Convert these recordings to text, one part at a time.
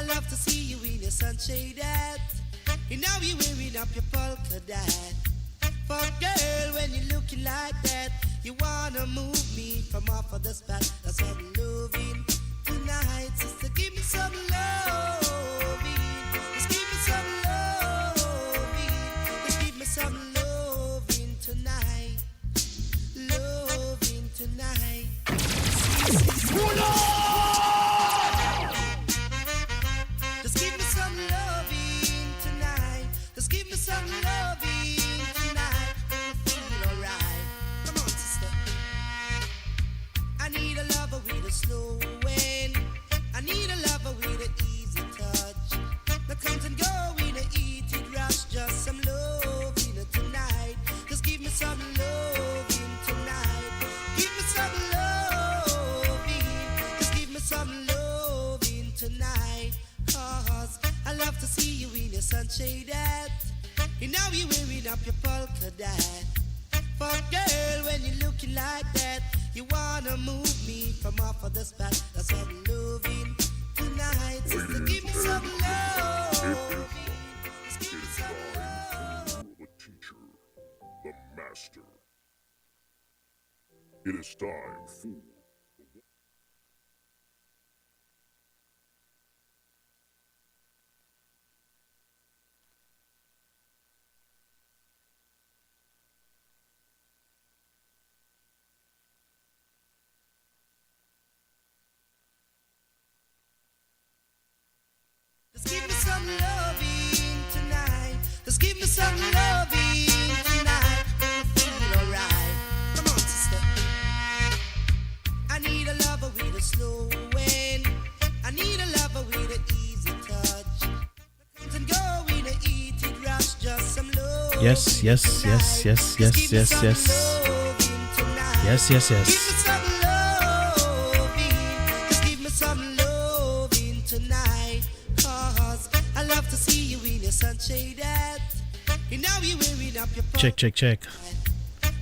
love to see you in your sunshade hat. And now you're wearing up your polka dot. For girl, when you're looking like that, you wanna move me from off of the spot. That's what I'm loving tonight. Sister, give me some loving. Just give me some loving. Just give me some loving tonight. Loving tonight. Just give me some loving tonight. Just give me some loving tonight. Make me feel alright. Come on, sister. I need a lover with a slow wind. I need a lover with an easy touch. The comes and go in a heated rush. Just some loving tonight. Just give me some loving tonight. Give me some loving. Just give me some loving tonight. Cause I love to see you in your sunshade hat. And now you're wearing up your polka dot. For girl, when you're looking like that, you wanna move me from off of the spot. That's what I'm loving tonight. Sister, give me some love. Just give me some love. The teacher, the master. It is time for Just give me some loving tonight. Just give me some loving tonight. Make me feel alright. Come on, sister. I need a lover with a slow wind. I need a lover with an easy touch. The comes and go in a heated rush. Just some love. Yes, yes, yes, yes, yes, yes, yes. Yes, yes, Give me yes. some loving. Just give me some loving tonight. Cause I love to see you in your sunshade hat. And now you're wearing up your Check, check, check.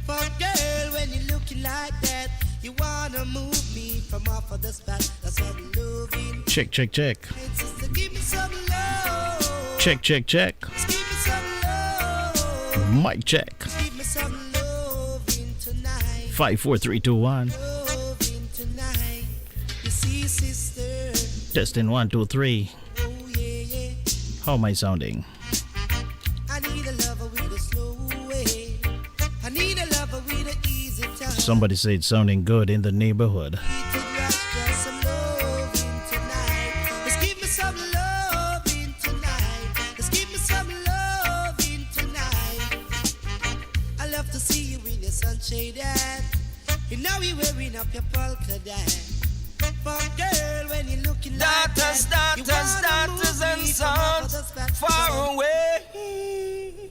For girl, when you're looking like that, you wanna move me from off of the spot. That's what I'm loving. Check, check, check. Sister, give me some love. Check, check, check. Just give me some love. Mic check. Give me some loving tonight. 5, 4, 3, 2, 1. Loving tonight. You see, sister. Testing 1, 2, 3. Oh, yeah, yeah. How am I sounding? I need a lover with a slow way. I need a lover with an easy touch. Somebody say it's sounding good in the neighborhood. Heated rush, just some loving tonight. Just give me some loving tonight. Just give me some loving tonight. I love to see you in your sunshade hat. And now you're wearing up your polka dot. For girl, when you're looking like Daughters, that, you daughters, wanna move daughters and me from off of the sons, spot. far away.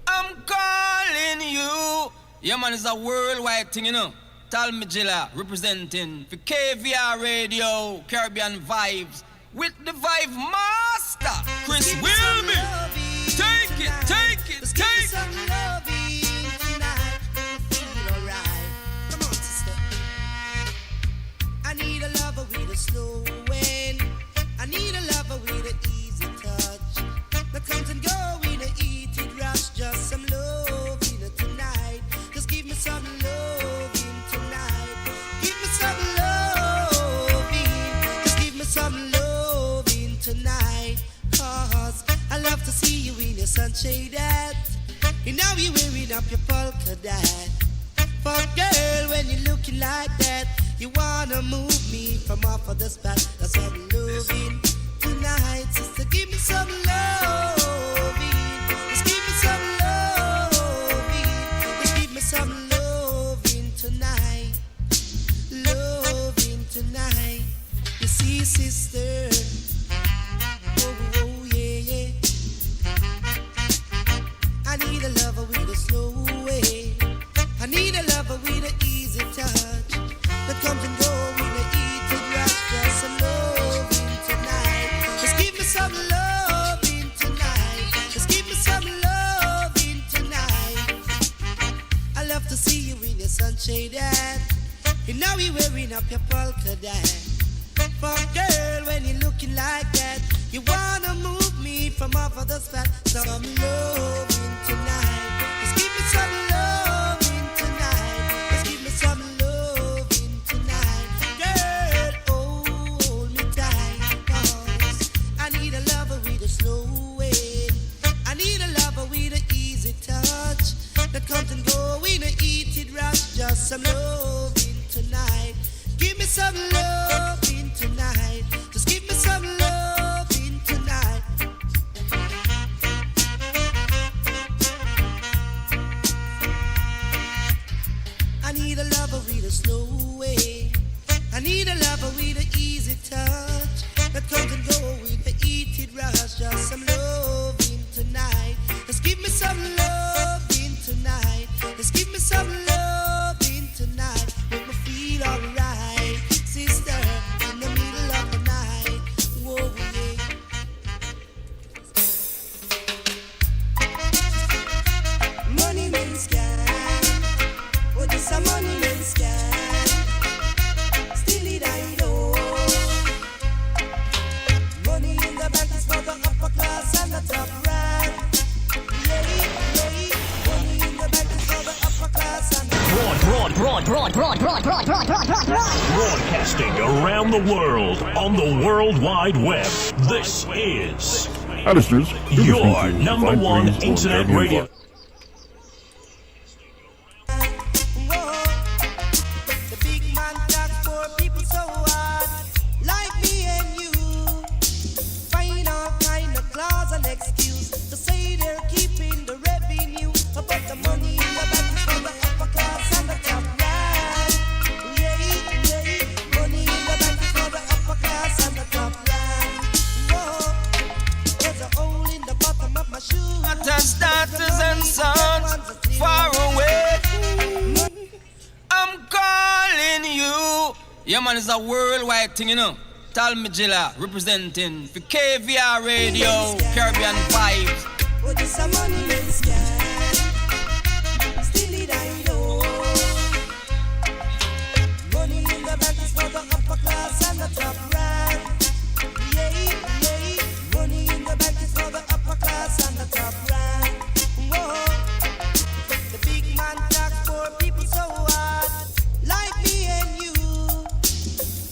I'm calling you. Yeah, man, it's a worldwide thing, you know. Tal Mijila representing for KVR Radio, Caribbean Vibes, with the Vibe Master, Chris Give me some Whilby. loving Take it, tonight. take it, Just give me take it. some loving tonight. Make me feel alright. Come on, sister. I need a lover with a slow wind. I need a lover with an easy touch. The comes and go in a heated rush. Just some loving tonight. Just give me some loving tonight. Give me some loving. Just give me some loving tonight. Cause I love to see you in your sunshade hat. And now you're wearing up your polka dot. For girl, when you're looking like that, you wanna move me from off of the spot. That's what I'm loving tonight. Sister, give me some loving. Just give me some loving. Just give me some loving tonight. Loving tonight. You see, sister. Oh, oh, yeah, yeah. I need a lover with a slow way. I need a lover with an easy touch. That comes and goes with a heated rush. Just some loving tonight. Just give me some loving tonight. Just give me some loving tonight. I love to see you in your sunshade hat. And now you're wearing up your polka dot. For girl, when you're looking like that, you just that some loving tonight. Just give me some loving tonight. Just give me some loving tonight. Girl, hold me tight, 'cause I need a lover with a slow way. I need a lover with an easy touch that comes and go in a heated rush. Just some loving tonight. Give me some loving tonight. Just give me some loving tonight. I need a lover with a slow way. I need a lover with an easy touch that comes and go with a heated rush. Just some loving tonight. Just give me some loving tonight. Just give me some loving tonight. Make me feel alright, sister, in the middle of the night. Whoa, yeah. Money men scam. Oh, this a money men scam. Still it I know. Money in the bank is for the upper class and the top rank. Yeah, yeah. Money in the bank is for the upper class and the Broadcasting around the world on the World Wide Web. This is Hi, listeners. You're your listening to number Five one Greens on internet Avenue radio. Five. The big man talks for people so hard, like me and you. Find all kind of clause and excuse to say they're keeping the revenue, but the money in the bank is for the upper class and the top rank. Yeah, yeah. Money in the bank is for the upper class and the top rank. Whoa, there's a hole in the bottom of my shoe. Daughters, daughters and sons far away. I'm calling you. Yeah, man, it's a worldwide thing, you know. Tal Majilla representing for KVR Radio, Caribbean Vibes. Oh, this a money men scam. Still it I know. Money in the bank is for the upper class and the top rank. Yeah, yeah. Money in the bank is for the upper class and the top rank. Whoa. The big man talks for people so hard, like me and you.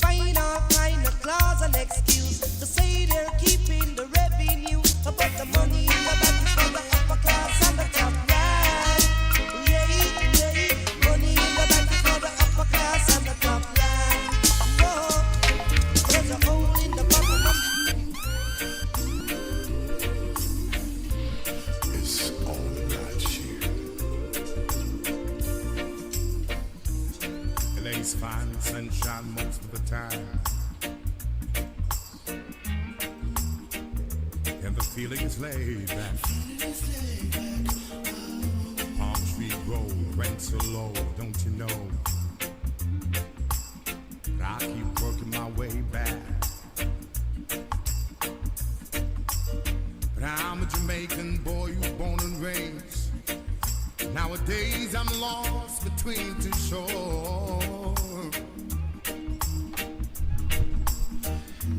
Find all kind of clause and excuse to say they're keeping the revenue, but the money in the bank is for the upper class and the top rank. Yeah, yeah. Money in the bank is for the upper class and the top rank. Whoa, there's a hole in the bottom of It's all about you. LA's fine, sunshine most of the time. And the feeling is laid back. Palm tree road, rent so low, don't you know? But I keep working my way back. But I'm a Jamaican boy who's born and raised. Nowadays I'm lost between two shores.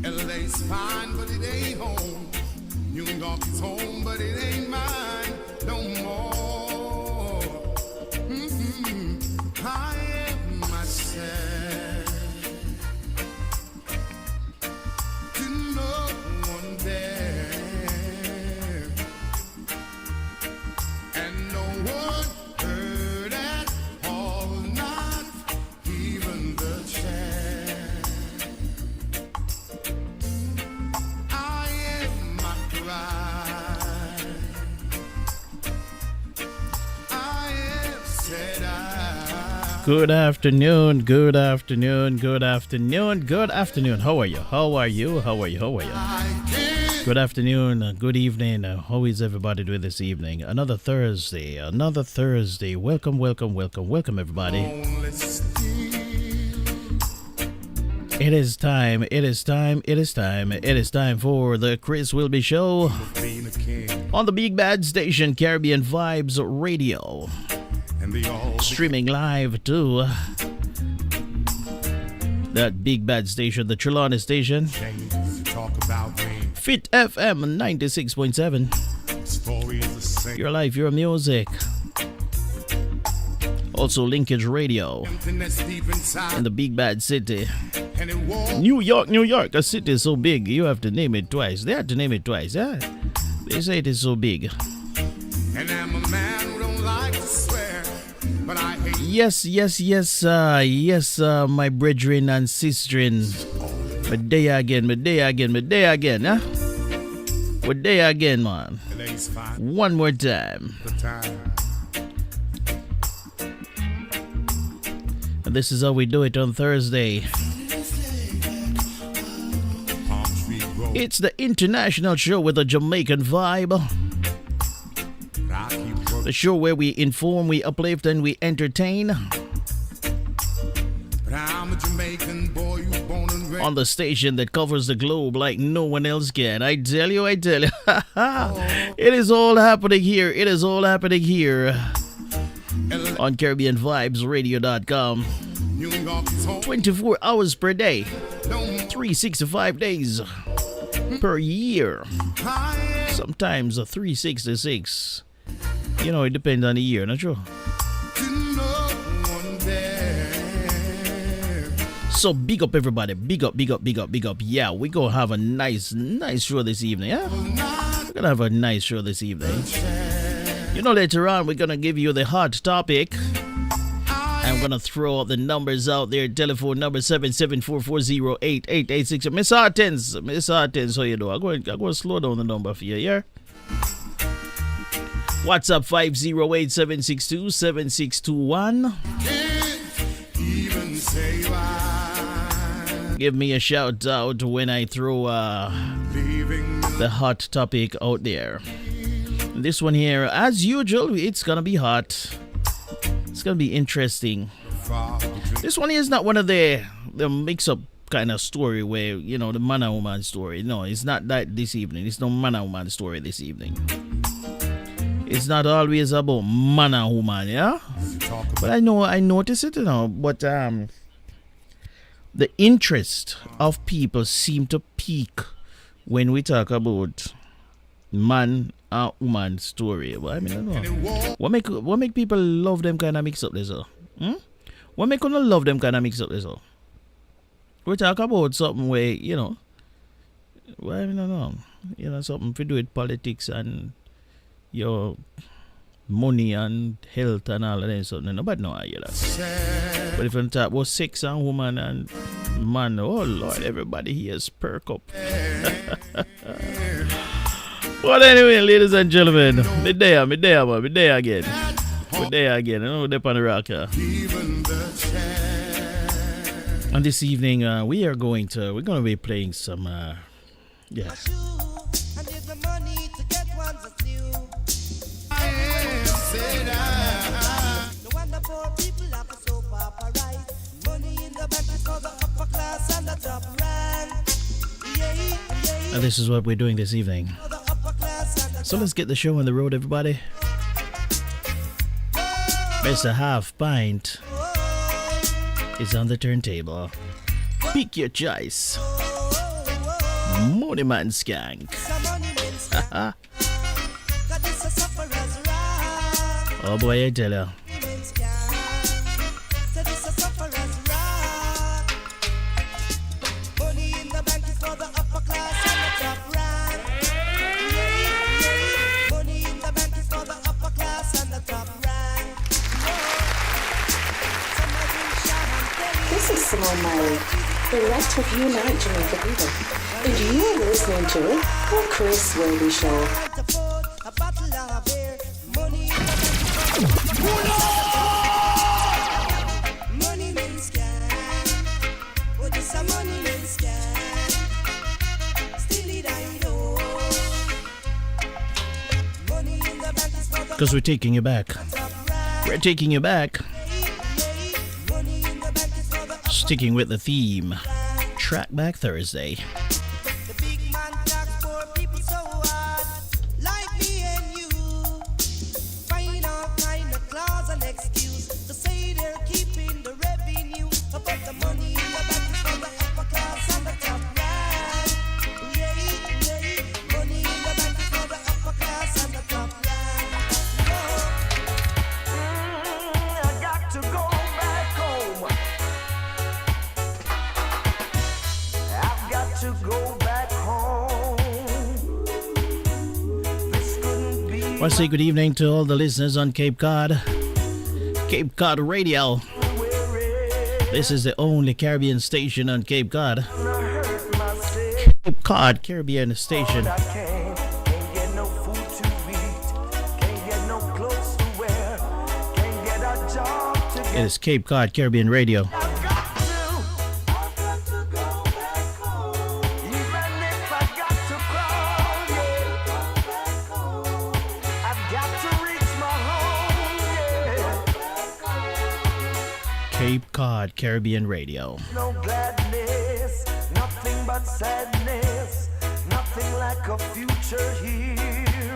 LA's fine, but it ain't home. New York is home, but it ain't mine no more. I am myself to no one there, and no one heard at all, not even the chant. I am my pride. I have said Good afternoon, good afternoon, good afternoon, good afternoon. How are you? How are you? How are you? How are you? Good afternoon, good evening. How is everybody doing this evening? Another Thursday. Welcome, welcome, welcome, welcome, everybody. only steal. It is time for the Chris Whilby Show Being a king on the Big Bad Station, Caribbean Vibes Radio. and the all Streaming live to that Big Bad Station, the Trelawney Station, changes to talk about me. Fit FM 96.7. Your life, your music. Also Linkage Radio in the big bad city. New York, a city so big you have to name it twice. They had to name it twice, yeah? They say it is so big. And I'm a man who don't like to swear, but I hate Yes, my brethren and sisterin. My day again, huh? What day again, man? today's fine One more time. time. And this is how we do it on Thursday. Palm Tree Grove, It's the international show with a Jamaican vibe. Rocky Brook, The show where we inform, we uplift, and we entertain. but I'm a Jamaican boy, you born and raised. On the station that covers the globe like no one else can. I tell you. It is all happening here. On CaribbeanVibesRadio.com. New York's home, 24 hours per day. no more 365 days per year. crying. Sometimes 366. You know, it depends on the year, not true? To no one there. So big up everybody. Big up. Yeah, we gonna have a nice show this evening, yeah? We're gonna have a nice show this evening. You know, later on we're gonna give you the hot topic. I'm gonna throw the numbers out there. Telephone number 774408886. Miss Hortense, how you do? I'm going to slow down the number for you, yeah? WhatsApp 508-762-7621. Can't even say why. Give me a shout out when I throw Leaving me the hot topic out there. This one here, as usual, it's gonna be hot. It's gonna be interesting. far. This one is not one of the mix-up kind of story where, you know, the man and woman story. No, it's not that this evening. It's no man and woman story this evening. It's not always about man and woman, yeah? But I notice it, you know, but the interest of people seem to peak when we talk about man and woman story. But I mean, I don't know. What make people love them kind of mix up this? What make people love them kind of mix up this? We talk about something where, you know, well, I mean, I don't know. You know, something to do with politics and your money and health and all of that something. Nobody know how you that. But if you talk about sex and woman and man, oh Lord, everybody here is perk up. But anyway, ladies and gentlemen, midday again. I know they're on the rock here. And this evening, we're going to be playing some, yeah. And this is what we're doing this evening. So let's get the show on the road, everybody. Mr. Half Pint is on the turntable. Pick your choice. Money Man Skank. Oh boy, I tell you. This is Simone Miley, direct with Unite Jamaica people. And you are listening to The Chris Whilby Show. Because we're taking you back. We're taking you back. Sticking with the theme. Track Back Thursday. want to say good evening to all the listeners on Cape Cod Radio. This is the only Caribbean station on Cape Cod. Cape Cod Caribbean station. It is Cape Cod Caribbean Radio. Cape Cod Caribbean Radio. No gladness, nothing but sadness, nothing like a future here.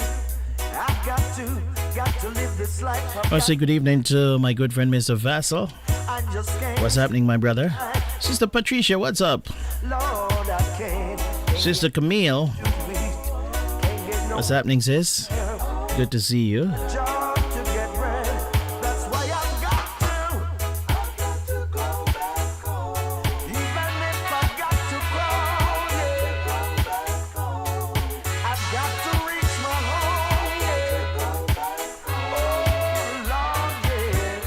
I've got to live this life. I say good evening to my good friend Mr. Vassal. What's happening, my brother? Sister Patricia, what's up? Lord, I can't Sister Camille, what's happening, sis? Good to see you. job to get bread. That's why I've got to go back home. Even if I've got to crawl, yeah. I've got to reach my home, yeah. Oh, Lord, yeah.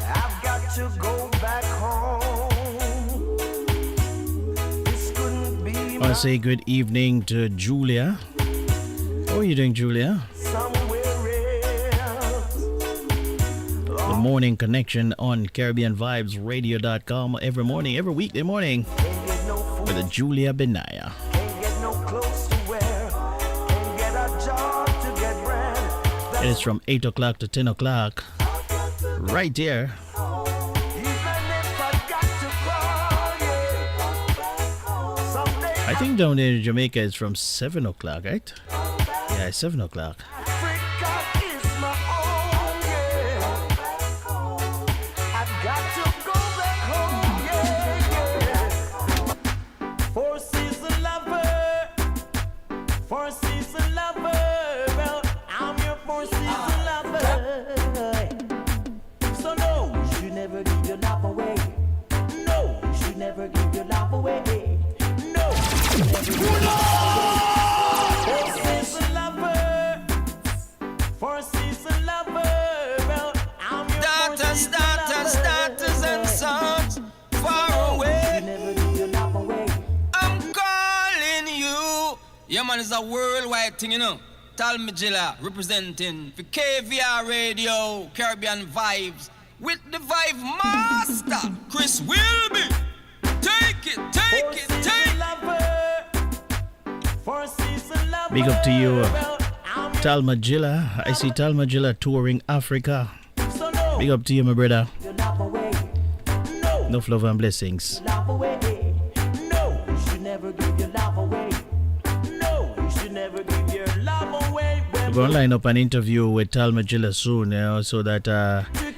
I've got to go back home. This couldn't be I want to say good evening to Julia. How are you doing, Julia? somewhere else. The morning connection on CaribbeanVibesRadio.com every morning, every weekday morning Can't get no food, with Julia Benaya. can't get no clothes to wear, can't get a job to get bread. It is from 8 o'clock to 10 o'clock, right here. Even if I got to crawl, yeah. Someday I think down there in Jamaica it's from 7 o'clock, right? Yeah, it's 7 o'clock. Africa is my own, yeah. I've got to go back home, yeah, yeah. Four season lover, four season lover. Well, I'm your four season lover. So no, you should never give your love away. No, you should never give your love away. No, you should never give your love away. Four season lover, four season lover. Well, I'm your Daughters, daughters, daughters and sons far away. never give your love away. I'm calling you. Yeah, man, it's a worldwide thing, you know. Talmagilla representing for KVR Radio, Caribbean Vibes, with the Vibe Master, Chris Whilby. Take it, take it, take it. Four season lover. Big up to you, Well, I'm Talmagilla. I see Talmagilla touring Africa. so no, Big up to you, my brother. your love away. No, Enough love and blessings. love away. No, you should never give your love away. No, you should never give your love away. We're going to line up an interview with Talmagilla soon, so that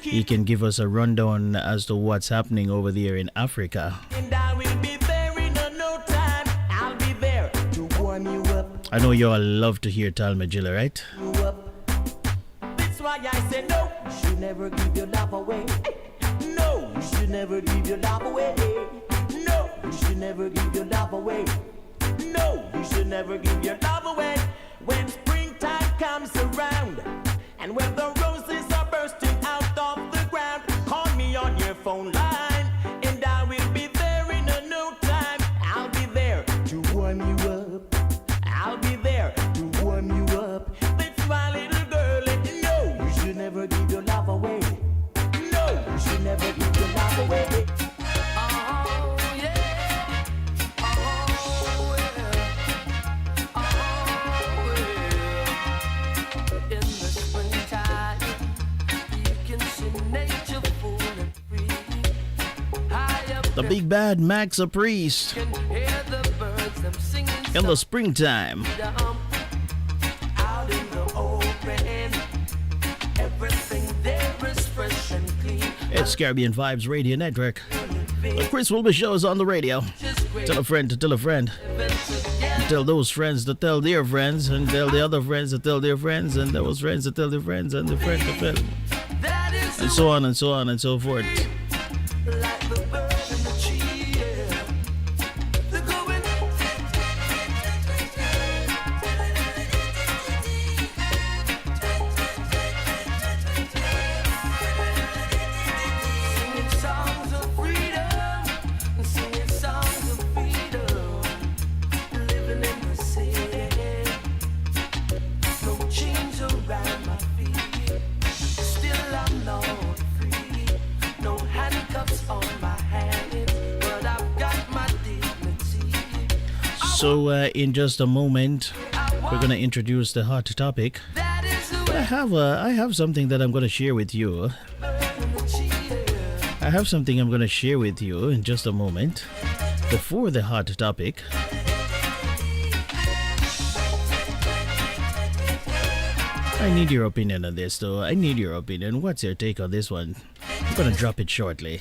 he can give us a rundown as to what's happening over there in Africa. And I will be there in no time. I'll be there to warm you up. I know you all love to hear Talmagilla, right? You up. That's why I say no. You should never give your love away. No, you should never give your love away. No, you should never give your love away. No, you should never give your love away. When springtime comes around, and when the roses are bursting out of the ground, call me on your phone line, and I will be there in no time. I'll be there to warm you up. I'll be there to warm you up. That's my little girl, and you know you should never give your love away. No, you should never give your love away. Oh yeah, oh yeah, oh yeah. In the springtime, The big bad Max a Priest in the springtime. Out in the open, everything there is fresh and clean. It's Caribbean Vibes Radio Network. The Chris Whilby Show is on the radio. Tell a friend to tell a friend. Tell those friends to tell their friends, and tell the other friends to tell their friends, and those friends to tell their friends, and the friends to tell. And so on and so on and so forth. Like the bird in the tree, yeah. They're going. Singing songs of freedom, singing songs of freedom. Living in the city, no chains around my feet. Still I'm not free, no handcuffs on my hands, but I've got my dignity. So, in just a moment, we're going to introduce the hot topic. That is the But I have something that I'm going to share with you. I have something I'm going to share with you in just a moment. Before the hot topic. I need your opinion on this, though. I need your opinion. What's your take on this one? I'm going to drop it shortly.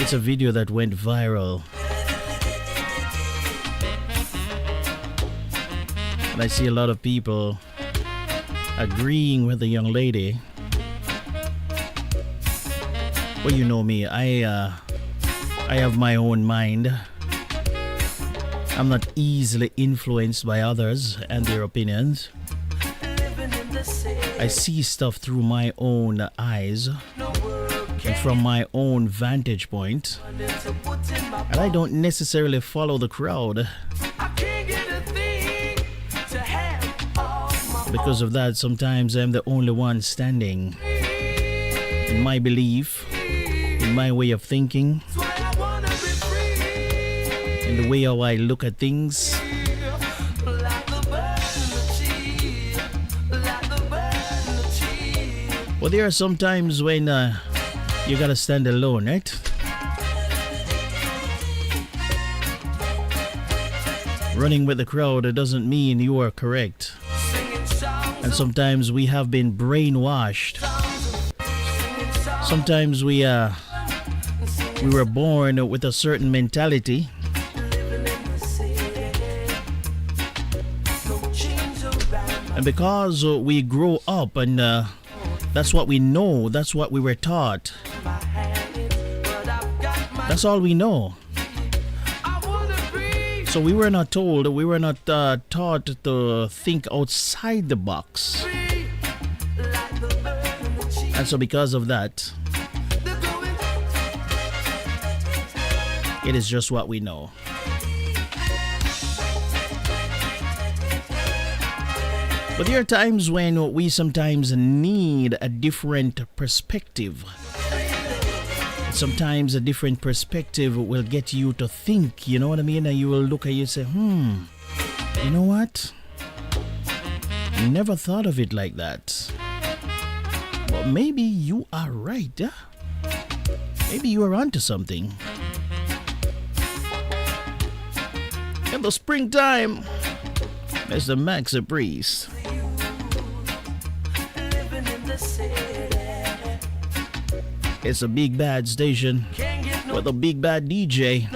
It's a video that went viral. And I see a lot of people agreeing with the young lady. Well, you know me. I have my own mind. I'm not easily influenced by others and their opinions. I see stuff through my own eyes and from my own vantage point. And I don't necessarily follow the crowd. Because of that, sometimes I'm the only one standing in my belief, in my way of thinking, in the way how I look at things. Well, there are some times when you gotta stand alone, right? Running with the crowd, it doesn't mean you are correct. And sometimes we have been brainwashed. Sometimes we were born with a certain mentality. And because we grow up and that's what we know, that's what we were taught. That's all we know. So we were not told, we were not taught to think outside the box. And so because of that, it is just what we know. But there are times when we sometimes need a different perspective. Sometimes a different perspective will get you to think, you know what I mean? And you will look at you and say, you know what? I never thought of it like that. But maybe you are right. Huh? Maybe you are onto something. In the springtime, Mr. Max a Priest. It's a big bad station with a big bad DJ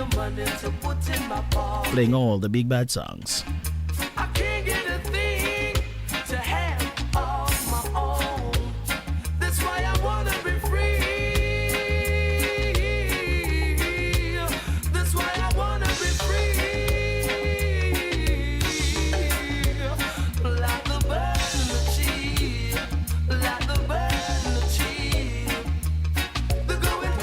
playing all the big bad songs. I can't get a thing to have of my own. That's why I wanna be free. That's why I wanna be free. Like the bird in the tree, like the bird in the tree. They're going.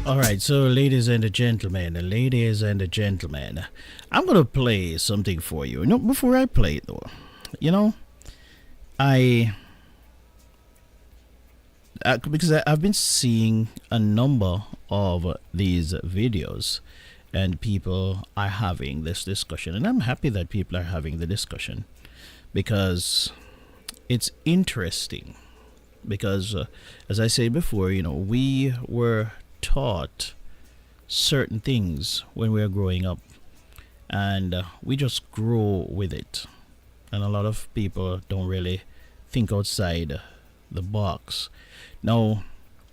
All right, so ladies and gentlemen, I'm gonna play something for you. No, before I play it though, you know, I because I've been seeing a number of these videos, and people are having this discussion, and I'm happy that people are having the discussion because it's interesting. Because, as I said before, you know, we were taught certain things when we were growing up, and we just grow with it. And a lot of people don't really think outside the box. Now,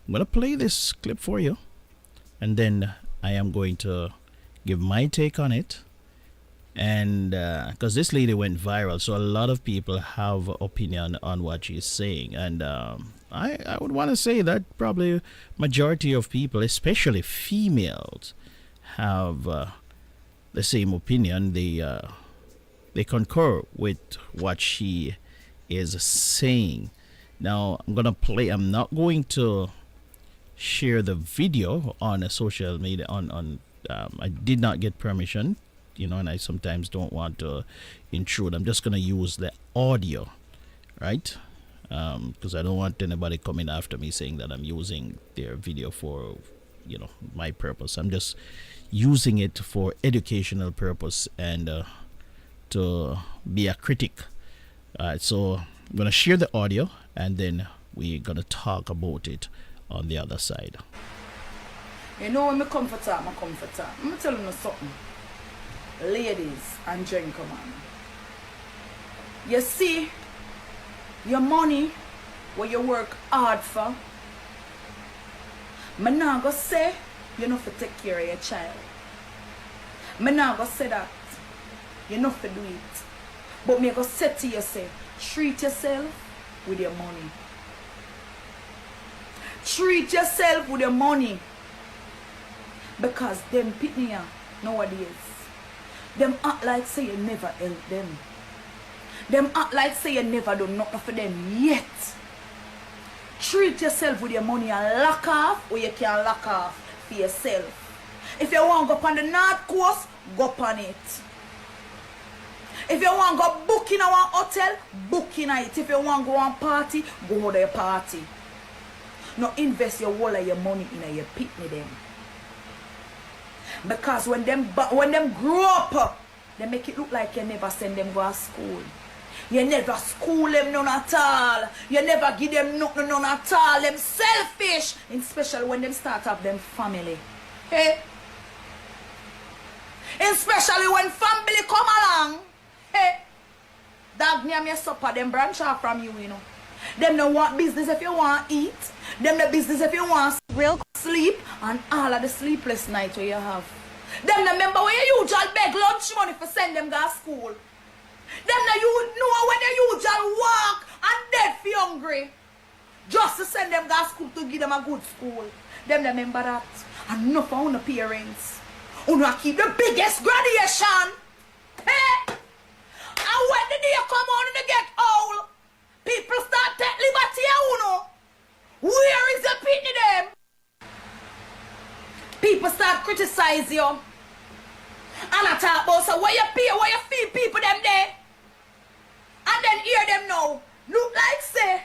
I'm going to play this clip for you, and then I am going to give my take on it. And because this lady went viral, so a lot of people have opinion on what she's saying, and I would want to say that probably majority of people, especially females, have the same opinion. They concur with what she is saying. Now I'm gonna play. I'm not going to share the video on a social media. I did not get permission, you know, and I sometimes don't want to intrude. I'm just gonna use the audio, right? Because I don't want anybody coming after me saying that I'm using their video for, you know, my purpose. I'm just using it for educational purpose and to be a critic. So I'm gonna share the audio, and then we're gonna talk about it on the other side. You know when me come for talk, I'm gonna tell you something. Ladies and gentlemen, you see, your money, what you work hard for, me not go say you know to take care of your child. Me not go say that you know to do it. But me go say to you, say, treat yourself with your money. Treat yourself with your money. Because them pitney ya nowadays, them act like say you never help them. Them act like say you never do nothing for them yet. Treat yourself with your money and lock off, or you can lock off for yourself. If you want to go on the North Coast, go on it. If you want to go book in our hotel, book in it. If you want to go on party, go to your party. Now invest your whole of your money in your pitney them. Because when them grow up, they make it look like you never send them go to school. You never school them none at all. You never give them nothing none at all. Them selfish. Especially when them start up them family. Hey? Especially when family come along. Hey? Dog name your supper, them branch off from you, you know. Them no want business if you want eat. Them no business if you want real sleep. And all of the sleepless nights where you have. Them no remember when you usually beg lunch money for send them to school. Them no you know when you usually walk and dead for hungry. Just to send them to school to give them a good school. Them no remember that. And enough for our parents. You keep the biggest graduation. Hey! And when the day come on and they get old, people start take liberty, you know. Where is the pitney them? People start criticize you. And I talk about so where you pay, where you feed people them there. And then hear them now. Look like say,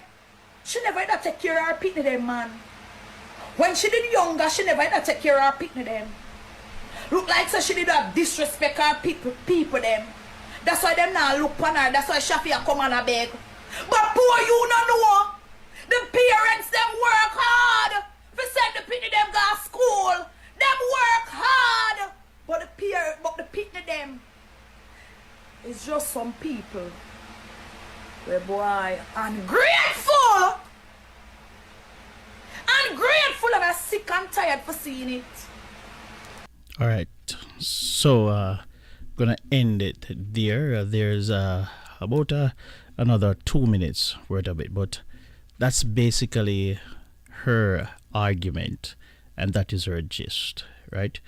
she never had to take care of her pitney them, man. When she did younger, she never had to take care of her pitney them. Look like say she did have disrespect her people them. That's why them now look on her. That's why Shafia come on a beg. But poor you no know. The parents them work hard. For send the pitney them go to school. Them work hard. But the pitney them is just some people. Where boy ungrateful. Ungrateful and I'm sick and tired for seeing it. Alright. So gonna end it there. There's about another 2 minutes worth of it, but that's basically her argument, and that is her gist, right?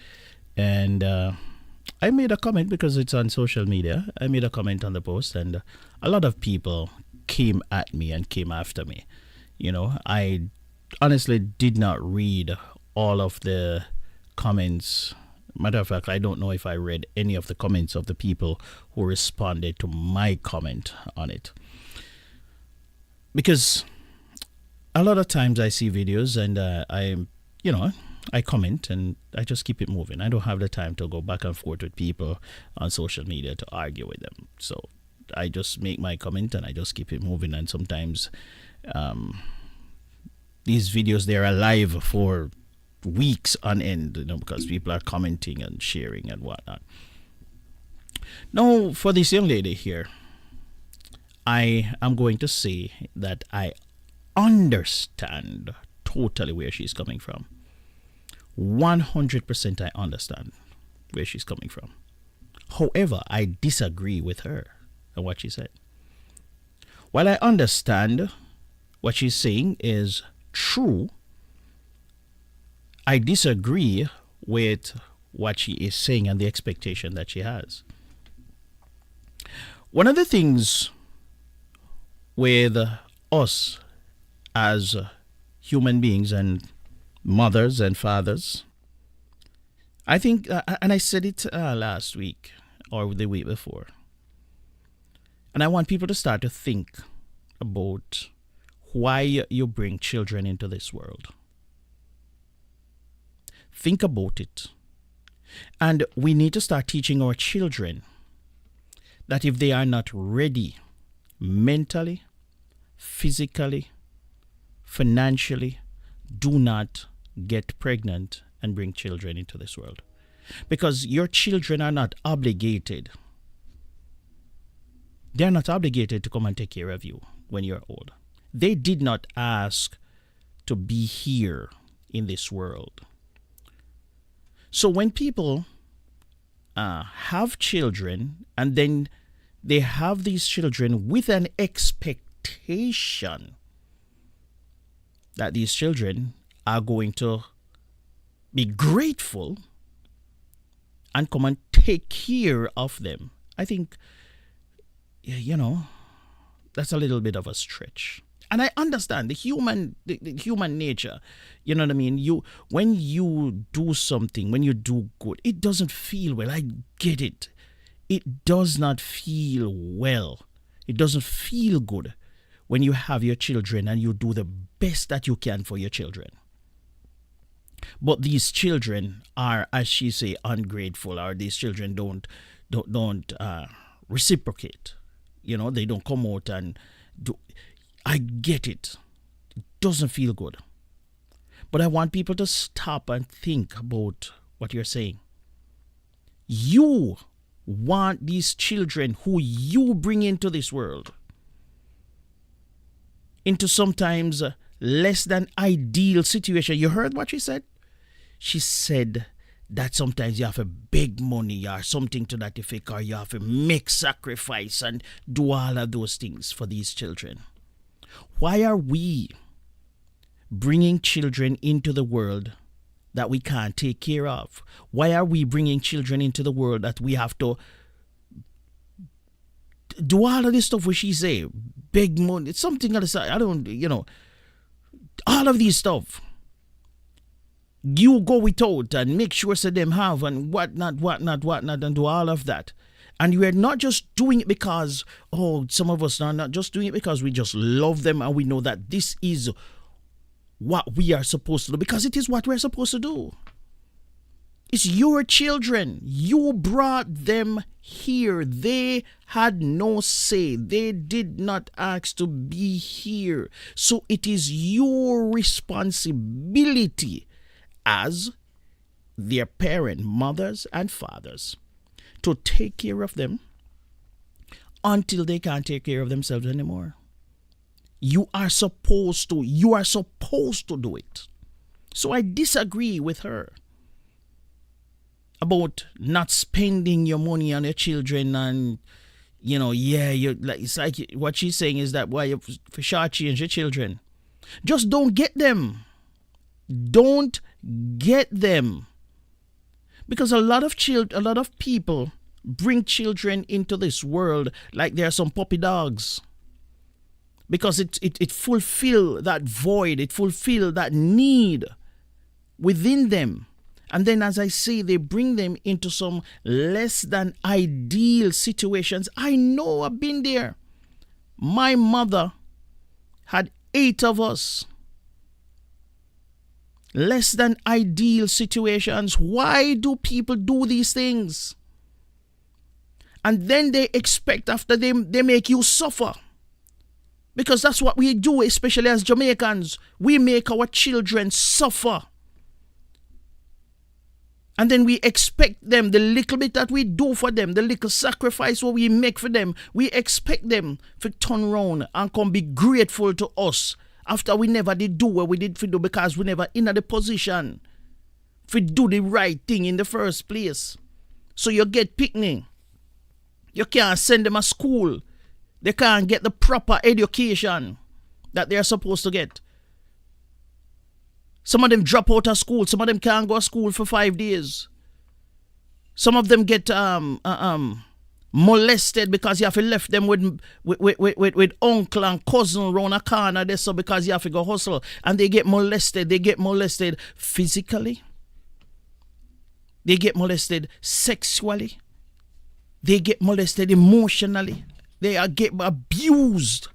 And I made a comment because it's on social media. I made a comment on the post, and a lot of people came at me and came after me. You know, I honestly did not read all of the comments. Matter of fact, I don't know if I read any of the comments of the people who responded to my comment on it. Because a lot of times I see videos and I comment and I just keep it moving. I don't have the time to go back and forth with people on social media to argue with them. So I just make my comment and I just keep it moving. And sometimes these videos, they're alive for weeks on end, because people are commenting and sharing and whatnot. Now, for this young lady here, I am going to say that I understand totally where she's coming from. 100% I understand where she's coming from. However, I disagree with her and what she said. While I understand what she's saying is true, I disagree with what she is saying and the expectation that she has. One of the things with us as human beings and mothers and fathers, I think, and I said it last week or the week before, and I want people to start to think about why you bring children into this world. Think about it. And we need to start teaching our children that if they are not ready mentally, physically, financially, do not get pregnant and bring children into this world. Because your children are not obligated. They're not obligated to come and take care of you when you're old. They did not ask to be here in this world. So when people have children and then they have these children with an expectation that these children are going to be grateful and come and take care of them, I think, that's a little bit of a stretch. And I understand the human nature. You know what I mean? When you do something, when you do good, it doesn't feel well. I get it. It does not feel well. It doesn't feel good when you have your children and you do the best that you can for your children. But these children are, as she say, ungrateful, or these children don't reciprocate. They don't come out and do. I get it. It doesn't feel good. But I want people to stop and think about what you're saying. You want these children who you bring into this world into sometimes less than ideal situation. You heard what she said? She said that sometimes you have to beg money or something to that effect, or you have to make sacrifice and do all of those things for these children. Why are we bringing children into the world that we can't take care of? Why are we bringing children into the world that we have to do all of this stuff where she say, beg money, it's something else, I don't, all of these stuff. You go without and make sure so them have and whatnot, and do all of that. And we're not just doing it because, some of us are not just doing it because we just love them and we know that this is what we are supposed to do, because it is what we're supposed to do. It's your children. You brought them here. They had no say. They did not ask to be here. So it is your responsibility as their parent, mothers and fathers, to take care of them until they can't take care of themselves anymore. You are supposed to do it. So I disagree with her about not spending your money on your children and, it's like what she's saying is that why you for shortchange your children. Just don't get them. Don't get them. Because a lot of people bring children into this world like they're some puppy dogs. Because it fulfill that void, it fulfill that need within them. And then, as I say, they bring them into some less than ideal situations. I know, I've been there. My mother had 8 of us. Less than ideal situations. Why do people do these things? And then they expect after they make you suffer. Because that's what we do, especially as Jamaicans. We make our children suffer. And then we expect them, the little bit that we do for them, the little sacrifice what we make for them, we expect them to turn around and come be grateful to us after we never did do what we did for do because we never in the position to do the right thing in the first place. So you get picnic. You can't send them to school. They can't get the proper education that they're supposed to get. Some of them drop out of school. Some of them can't go to school for 5 days. Some of them get molested because you have to left them with uncle and cousin around a corner there, so because you have to go hustle. And they get molested. They get molested physically. They get molested sexually. They get molested emotionally. They get abused.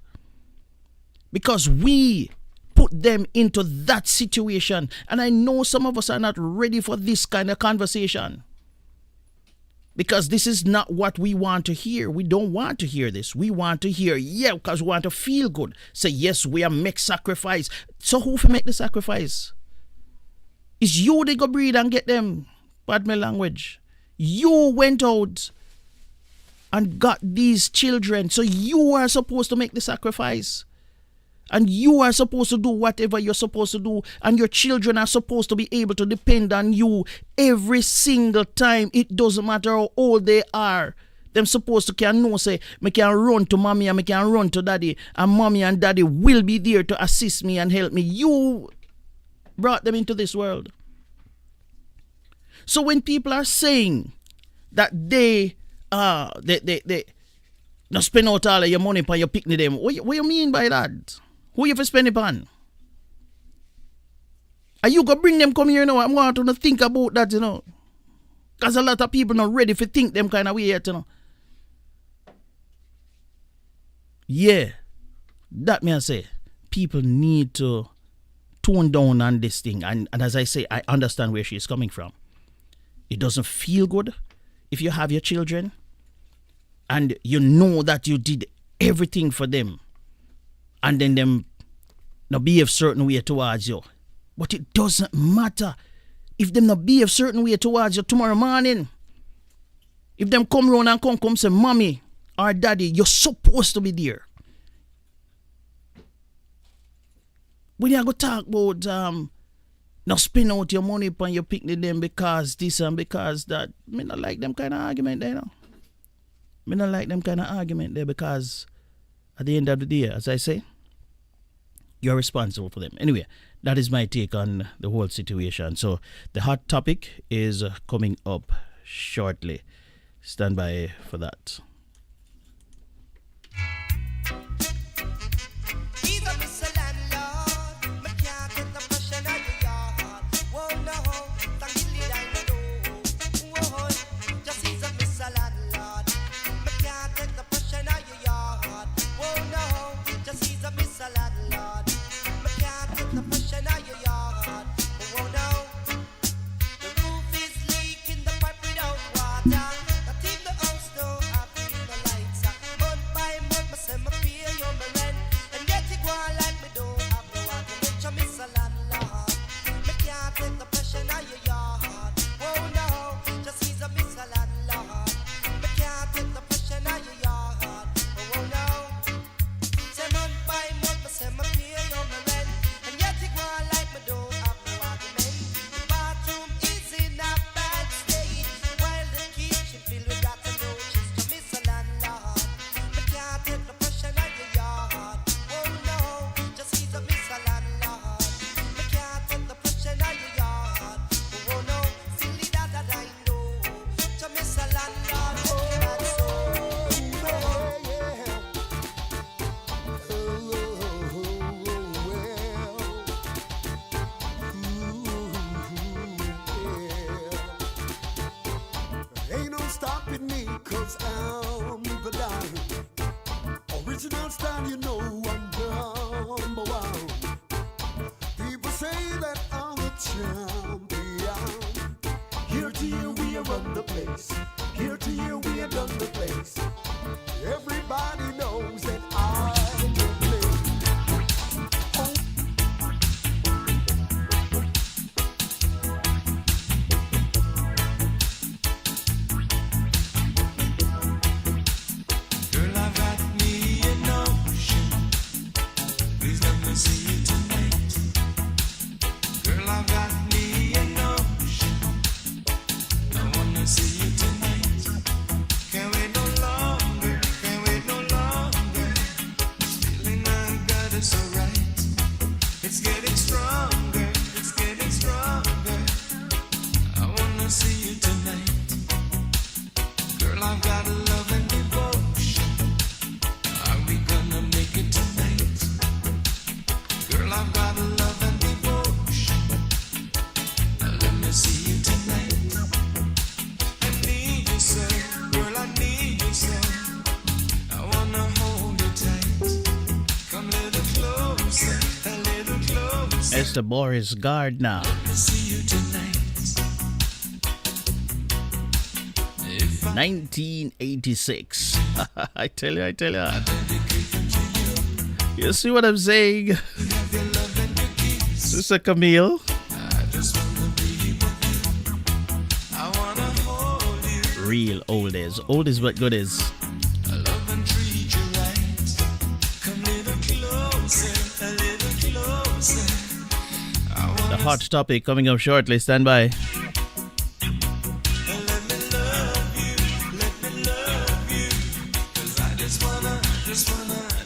Because we put them into that situation. And I know some of us are not ready for this kind of conversation. Because this is not what we want to hear. We don't want to hear this. We want to hear, because we want to feel good. Say, yes, we are make sacrifice. So who for make the sacrifice? It's you they go breed and get them. Pardon my language. You went out and got these children. So you are supposed to make the sacrifice. And you are supposed to do whatever you're supposed to do. And your children are supposed to be able to depend on you every single time. It doesn't matter how old they are. Them supposed to can know, say, me can run to mommy and me can run to daddy. And mommy and daddy will be there to assist me and help me. You brought them into this world. So when people are saying that they not spend out all of your money on your picnic them, what you mean by that? Who you for spend it on? Are you gonna bring them come here now? I want to think about that, you know. Because a lot of people not ready to think them kind of way yet, you know. Yeah. That may I say. People need to tone down on this thing. And as I say, I understand where she's coming from. It doesn't feel good if you have your children and you know that you did everything for them. And then them not behave certain way towards you. But it doesn't matter if them not behave certain way towards you tomorrow morning. If them come around and come say, mommy or daddy, you're supposed to be there. When you go talk about not spend out your money upon your picnic them because this and because that, me not like them kind of argument there, you know. Me not like them kind of argument there because at the end of the day, as I say, you're responsible for them. Anyway, that is my take on the whole situation. So the hot topic is coming up shortly. Stand by for that. stopping me, cause I'm the dime. Original style, you know I'm number one. People say that I'm a champion. Year to year we run the place. Year to year we have done the place. Everybody knows that I can play. Girl, I got me an ocean. Please let me see you tonight. Girl, I got me an ocean. I wanna see you tonight. Can't wait no longer. Can't wait no longer. This feeling I got is so right. It's getting stronger. It's getting stronger. I wanna see you tonight. Girl, I've got a love and devotion. Are we gonna make it tonight? Girl, I've got a love and devotion. Now let me see you tonight. I need you so, girl, I need you so. I wanna hold you tight. Come a little closer, a little closer. It's the Boris Gardner. Let me see you tonight. 1986. I tell you. You see what I'm saying? Sister Camille. Real oldies. Oldies but goodies. The hot topic coming up shortly. Stand by.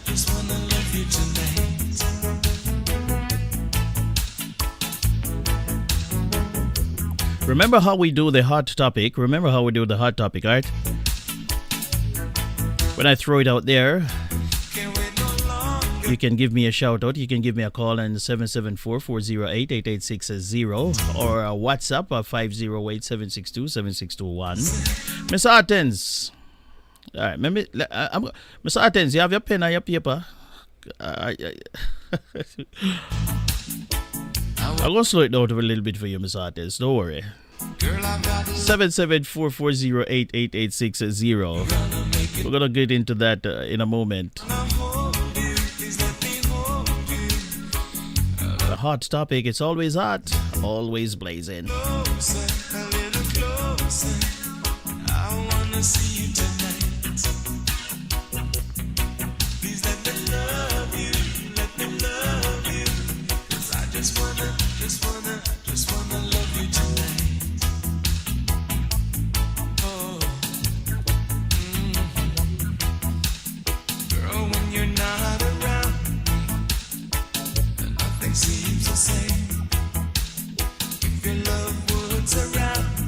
Just wanna love you tonight. Remember how we do the hot topic? Right? When I throw it out there, you can give me a shout out. You can give me a call on 774-408-8860 or a WhatsApp at 508-762-7621. Miss Artens. All right, Miss Artens, you have your pen and your paper? I'm going to slow it down a little bit for you, Miss Artens. Don't worry. 774-408-8860. We're going to get into that in a moment. The hot topic, it's always hot, always blazing. I wanna see you tonight. Please let me love you, let me love you. 'Cause I just wanna love you tonight. Oh, girl, when you're not around, nothing seems the same. If your love would surround me,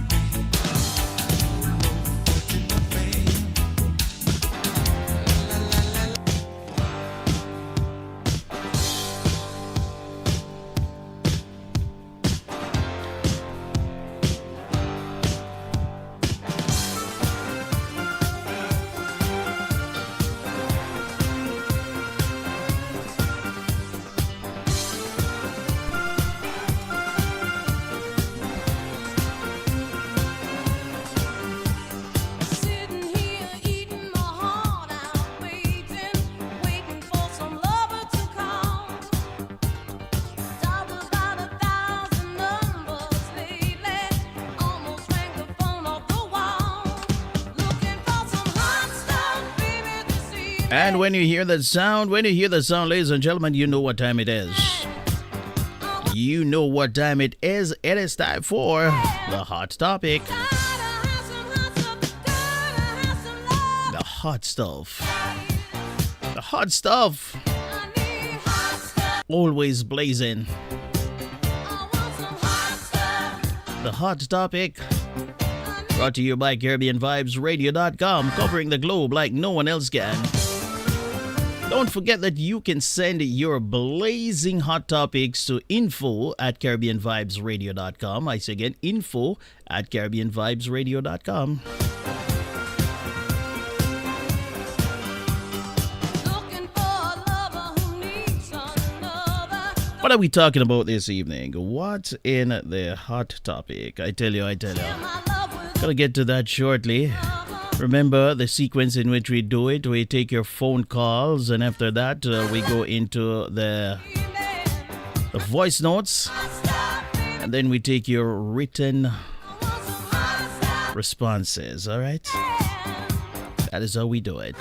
And when you hear the sound, ladies and gentlemen, you know what time it is. You know what time it is. It is time for the hot topic. The hot stuff. The hot stuff. Always blazing. The hot topic. Brought to you by CaribbeanVibesRadio.com, covering the globe like no one else can. Don't forget that you can send your blazing hot topics to info@CaribbeanVibesRadio.com. I say again, info@CaribbeanVibesRadio.com. are we talking about this evening? What's in the hot topic? I tell you. Gonna get to that shortly. Remember the sequence in which we do it. We take your phone calls, and after that, we go into the voice notes, and then we take your written responses. All right? That is how we do it.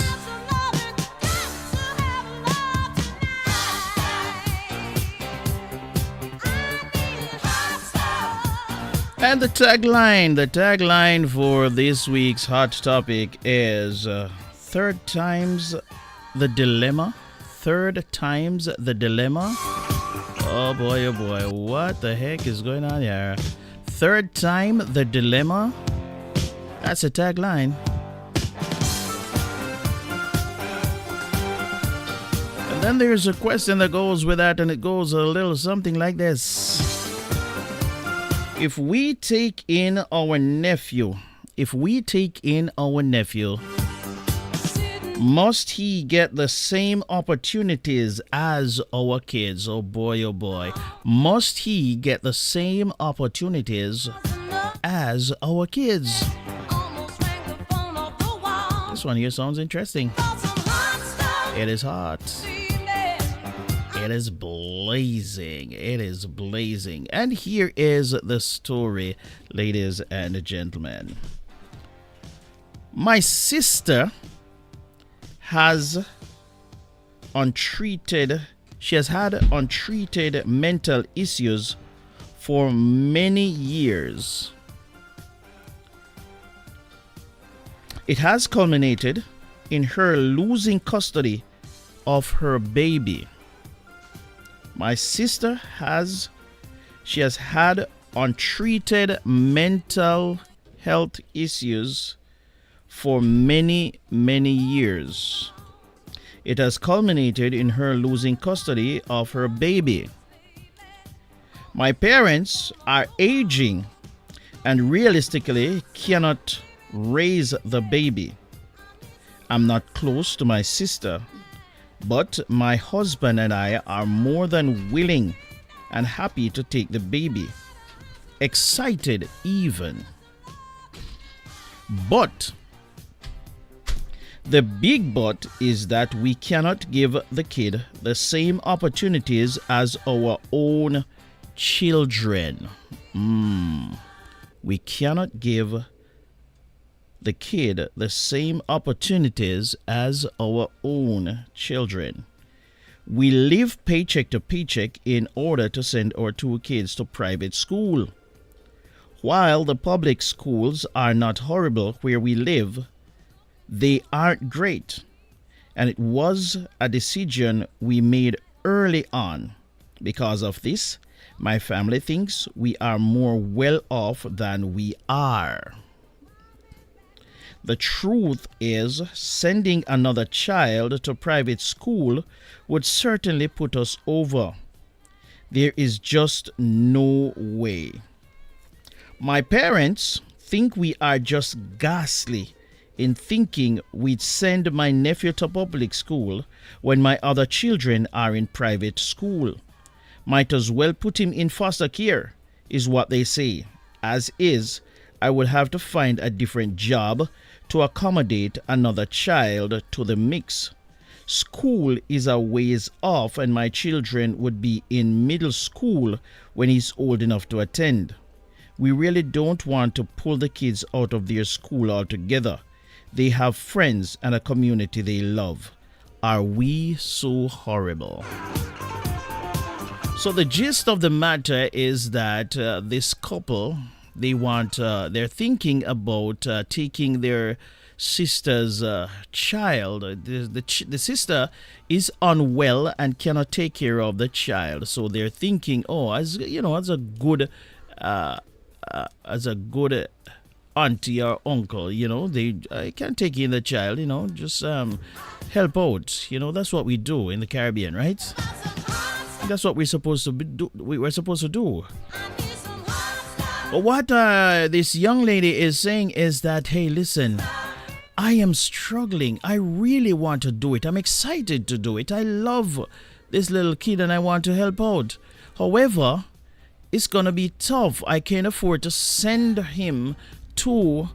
And the tagline for this week's hot topic is third time's the dilemma. Third time's the dilemma. Oh boy, what the heck is going on here? Third time the dilemma. That's a tagline. And then there's a question that goes with that, and it goes a little something like this. If we take in our nephew, must he get the same opportunities as our kids? Oh boy. Must he get the same opportunities as our kids? This one here sounds interesting. It is hot. It is blazing. And here is the story, ladies and gentlemen. My sister has had untreated mental issues for many years. It has culminated in her losing custody of her baby. My sister has had untreated mental health issues for many years. It has culminated in her losing custody of her baby. My parents are aging and realistically cannot raise the baby. I'm not close to my sister, but my husband and I are more than willing and happy to take the baby. Excited even. But the big but is that we cannot give the kid the same opportunities as our own children. We cannot give the kid the same opportunities as our own children. We live paycheck to paycheck in order to send our two kids to private school. While the public schools are not horrible where we live, they aren't great. And it was a decision we made early on. Because of this, my family thinks we are more well off than we are. The truth is, sending another child to private school would certainly put us over. There is just no way. My parents think we are just ghastly in thinking we'd send my nephew to public school when my other children are in private school. Might as well put him in foster care, is what they say. As is, I would have to find a different job to accommodate another child to the mix. School is a ways off, and my children would be in middle school when he's old enough to attend. We really don't want to pull the kids out of their school altogether. They have friends and a community they love. Are we so horrible? So the gist of the matter is that this couple, they're thinking about taking their sister's child. The sister is unwell and cannot take care of the child. So they're thinking, as a good auntie or uncle, they can take in the child, just help out. That's what we do in the Caribbean, right? That's what we're supposed to do. We're supposed to do. But what this young lady is saying is that, hey, listen, I am struggling. I really want to do it. I'm excited to do it. I love this little kid and I want to help out. However, it's going to be tough. I can't afford to send him to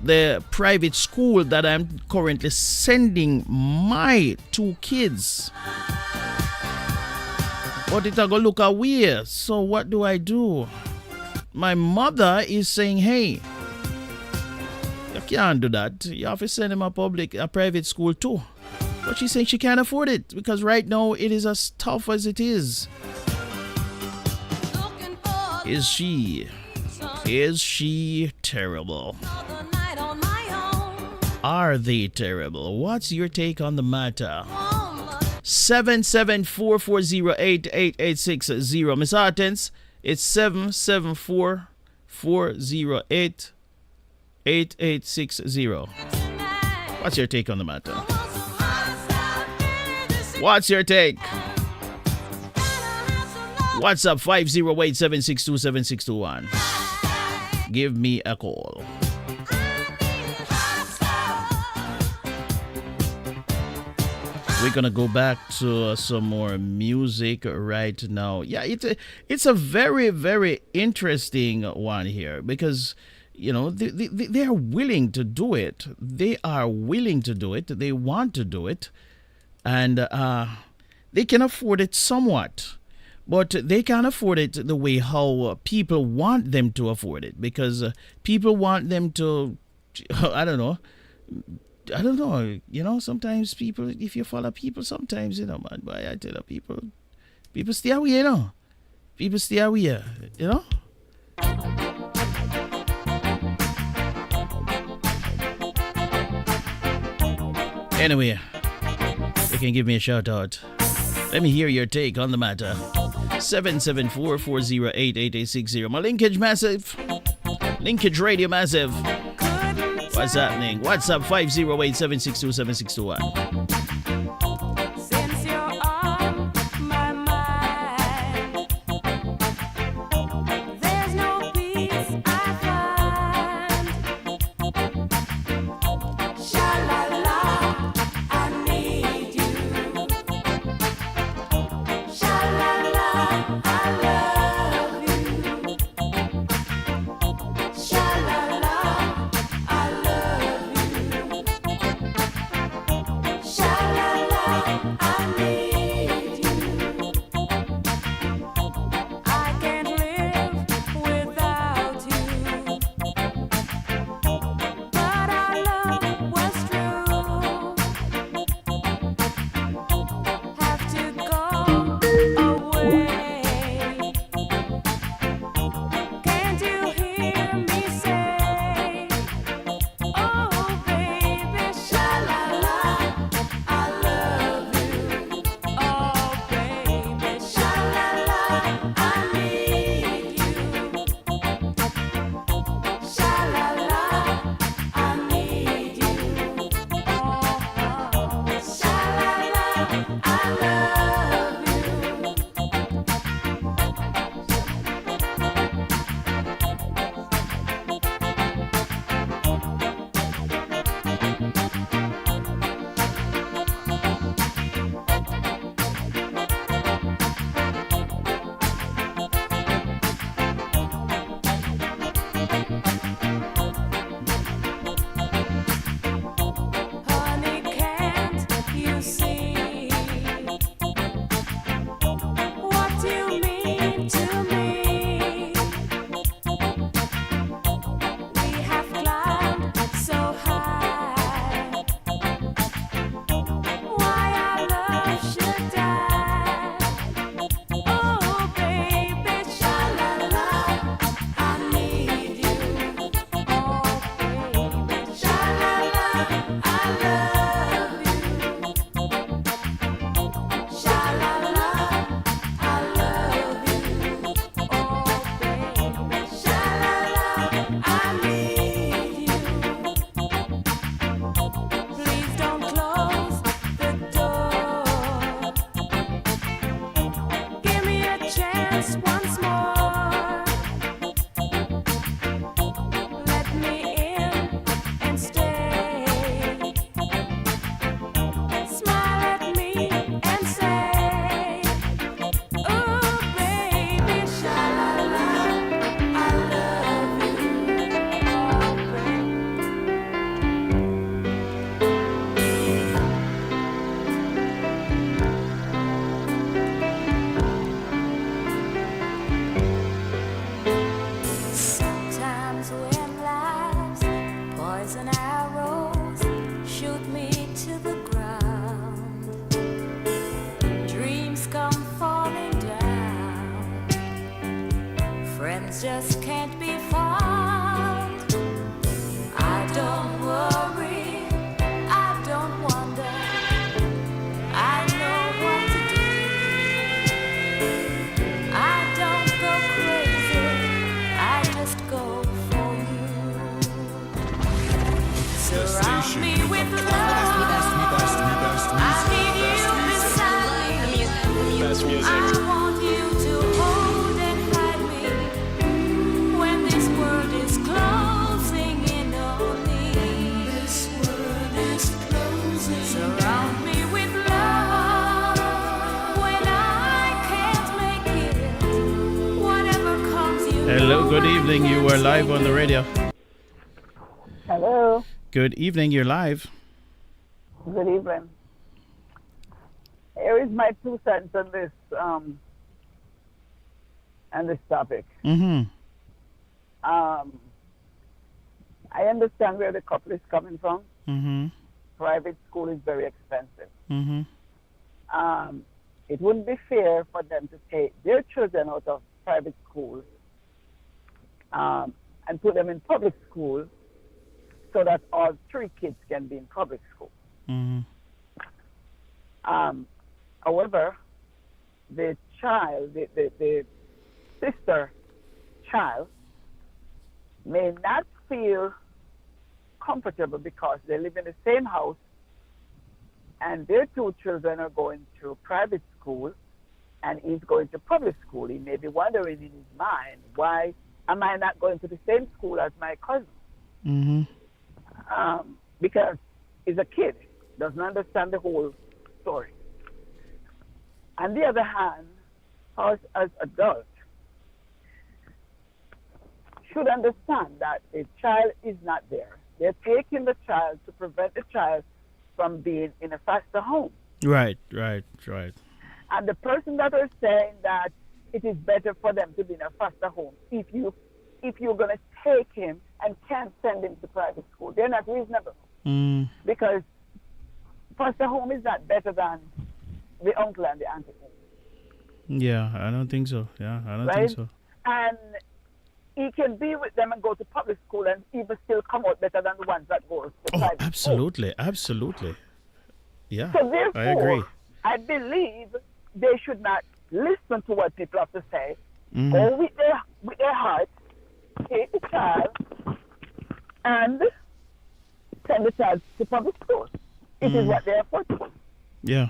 the private school that I'm currently sending my 2 kids. But it's going to look away. So what do I do? My mother is saying, hey, you can't do that. You have to send him a private school too. But she's saying she can't afford it because right now it is as tough as it is. Is she terrible? Are they terrible? What's your take on the matter? 774408886. Miss Hortense, it's 774-408-8860. What's your take on the matter? What's your take? WhatsApp 508-762-7621. Give me a call. We're gonna go back to some more music right now. Yeah, it's a very, very interesting one here because they are willing to do it. They are willing to do it. They want to do it, and they can afford it somewhat, but they can't afford it the way how people want them to afford it because people want them to, I don't know, sometimes people, if you follow people, sometimes, man, boy, I tell you, people stay away, people stay away, Anyway, you can give me a shout out. Let me hear your take on the matter. 774-408-8860. My linkage massive. Linkage radio massive. What's happening? WhatsApp 508-762-7621. me with love. I need you beside me. Best music. I want you to hold and hide me when this world is closing in on me. This world is closing. Surround me with love when I can't make it. Whatever comes, you Hello, know good I evening. You can't were live take on the it. radio. Hello. Good evening. You're live. Good evening. Here is my 2 cents on this topic. Mm-hmm. I understand where the couple is coming from. Mm-hmm. Private school is very expensive. Mm-hmm. It wouldn't be fair for them to take their children out of private schools and put them in public school so that all 3 kids can be in public school. Mm-hmm. However, the child, the sister child, may not feel comfortable because they live in the same house and their 2 children are going to private school and he's going to public school. He may be wondering in his mind, why am I not going to the same school as my cousin? Mm-hmm. Because he's a kid, doesn't understand the whole story. On the other hand, us as adults should understand that the child is not there. They're taking the child to prevent the child from being in a foster home. Right. And the person that are saying that it is better for them to be in a foster home if you're going to take him and can't send him to private school, they're not reasonable. Mm. Because foster home is not better than the uncle and the auntie. Yeah, I don't think so. Yeah, I don't Right? think so. And he can be with them and go to public school and even still come out better than the ones that go to private Absolutely. Absolutely. Yeah, school. So therefore, I agree. I believe they should not listen to what people have to say. Mhm. Go with their heart, take the child, and send the child to public school. It is what they are for. Yeah,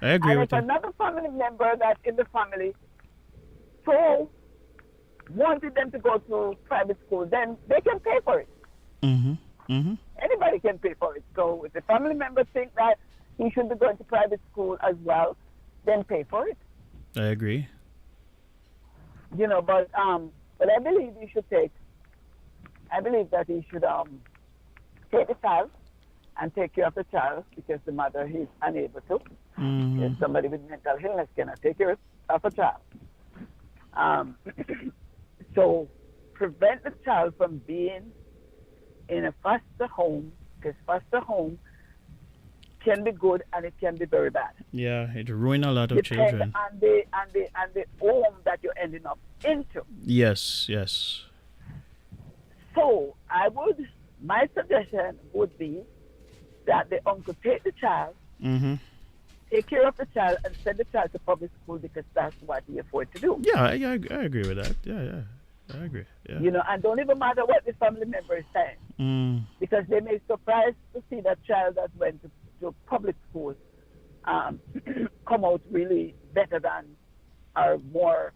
I agree And with if that. another family member that's in the family so wanted them to go to private school, then they can pay for it. Mm-hmm. Mm-hmm. Anybody can pay for it. So if the family member think that he should be going to private school as well, then pay for it. I agree. You know, but I believe he should take. I believe that he should take the child and take care of the child because the mother is unable to. Mm-hmm. If somebody with mental illness cannot take care of a child. So prevent the child from being in a foster home, because foster home can be good and it can be very bad. Yeah, it ruin a lot of Depend children. on the home that you're ending up into. Yes. So my suggestion would be that the uncle take the child, Mm-hmm. take care of the child, and send the child to public school because that's what he afford to do. Yeah, I agree with that. Yeah. I agree. Yeah. You know, and don't even matter what the family member is saying, because they may surprise to see that child that went to public school come out really better than or more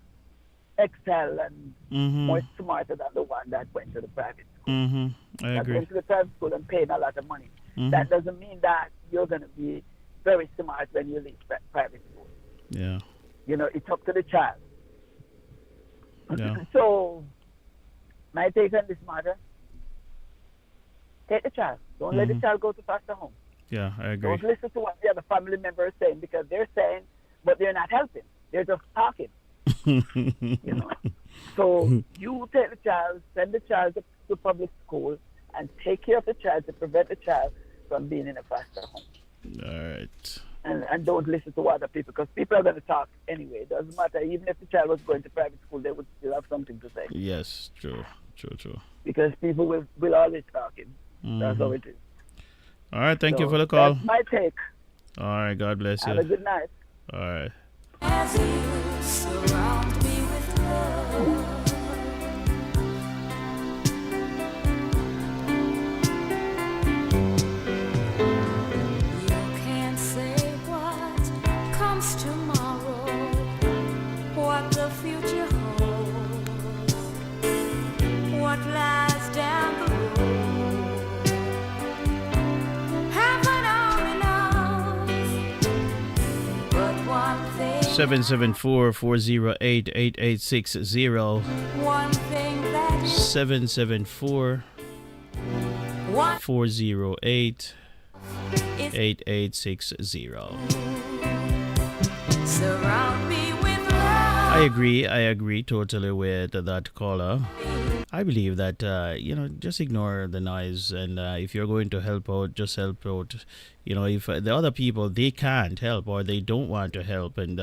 excel and more smarter than the one that went to the private school. Mm-hmm. I That agree. went to the private school and paying a lot of money. Mhm. That doesn't mean that you're going to be very smart when you leave private school. Yeah. You know, it's up to the child. Yeah. So, my take on this matter, take the child. Don't let the child go to foster home. Yeah, I agree. Don't listen to what the other family member is saying because they're saying, but they're not helping. They're just talking. You know. So you take the child, send the child to public school, and take care of the child to prevent the child from being in a foster home. All right. And don't listen to other people because people are going to talk anyway. It doesn't matter. Even if the child was going to private school, they would still have something to say. Yes, true. Because people will always talking. That's how it is. All right, thank you So for the call. That's my take. All right, God bless you. Have a good night. All right. As you surround me with love. 774-408-8860. One thing that 774-408-8860. surround me with love. I agree totally with that caller. I believe that, just ignore the noise, and if you're going to help out, just help out. If the other people, they can't help or they don't want to help, and,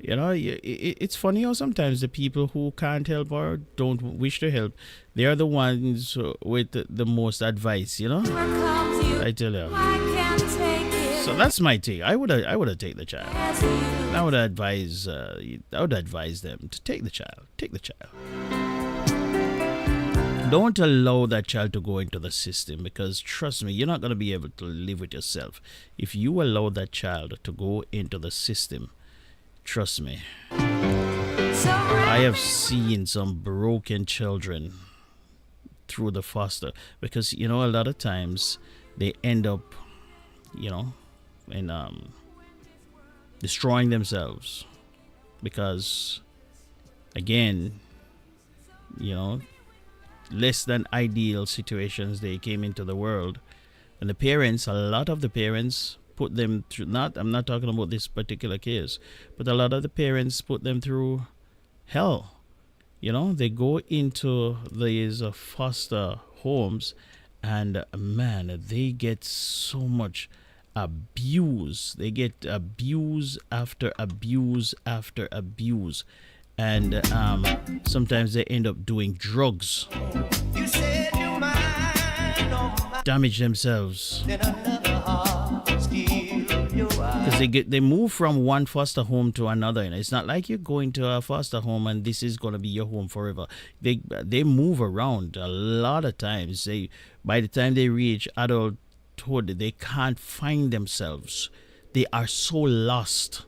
it's funny how sometimes the people who can't help or don't wish to help, they are the ones with the most advice, I tell you. I can't take it. So that's my take. I would have taken the child. I would advise them to take the child. Take the child. Don't allow that child to go into the system, because trust me, you're not going to be able to live with yourself if you allow that child to go into the system. Trust me. I have seen some broken children through the foster, because a lot of times they end up in destroying themselves, because again, less than ideal situations they came into the world, and a lot of the parents put them through, I'm not talking about this particular case, but a lot of the parents put them through hell. They go into these foster homes, and man, they get so much abuse. They get abuse after abuse after abuse, and sometimes they end up doing drugs, damage themselves, because they move from one foster home to another. It's not like you're going to a foster home and this is going to be your home forever. They move around a lot of times. By the time they reach adulthood, they can't find themselves. They are so lost,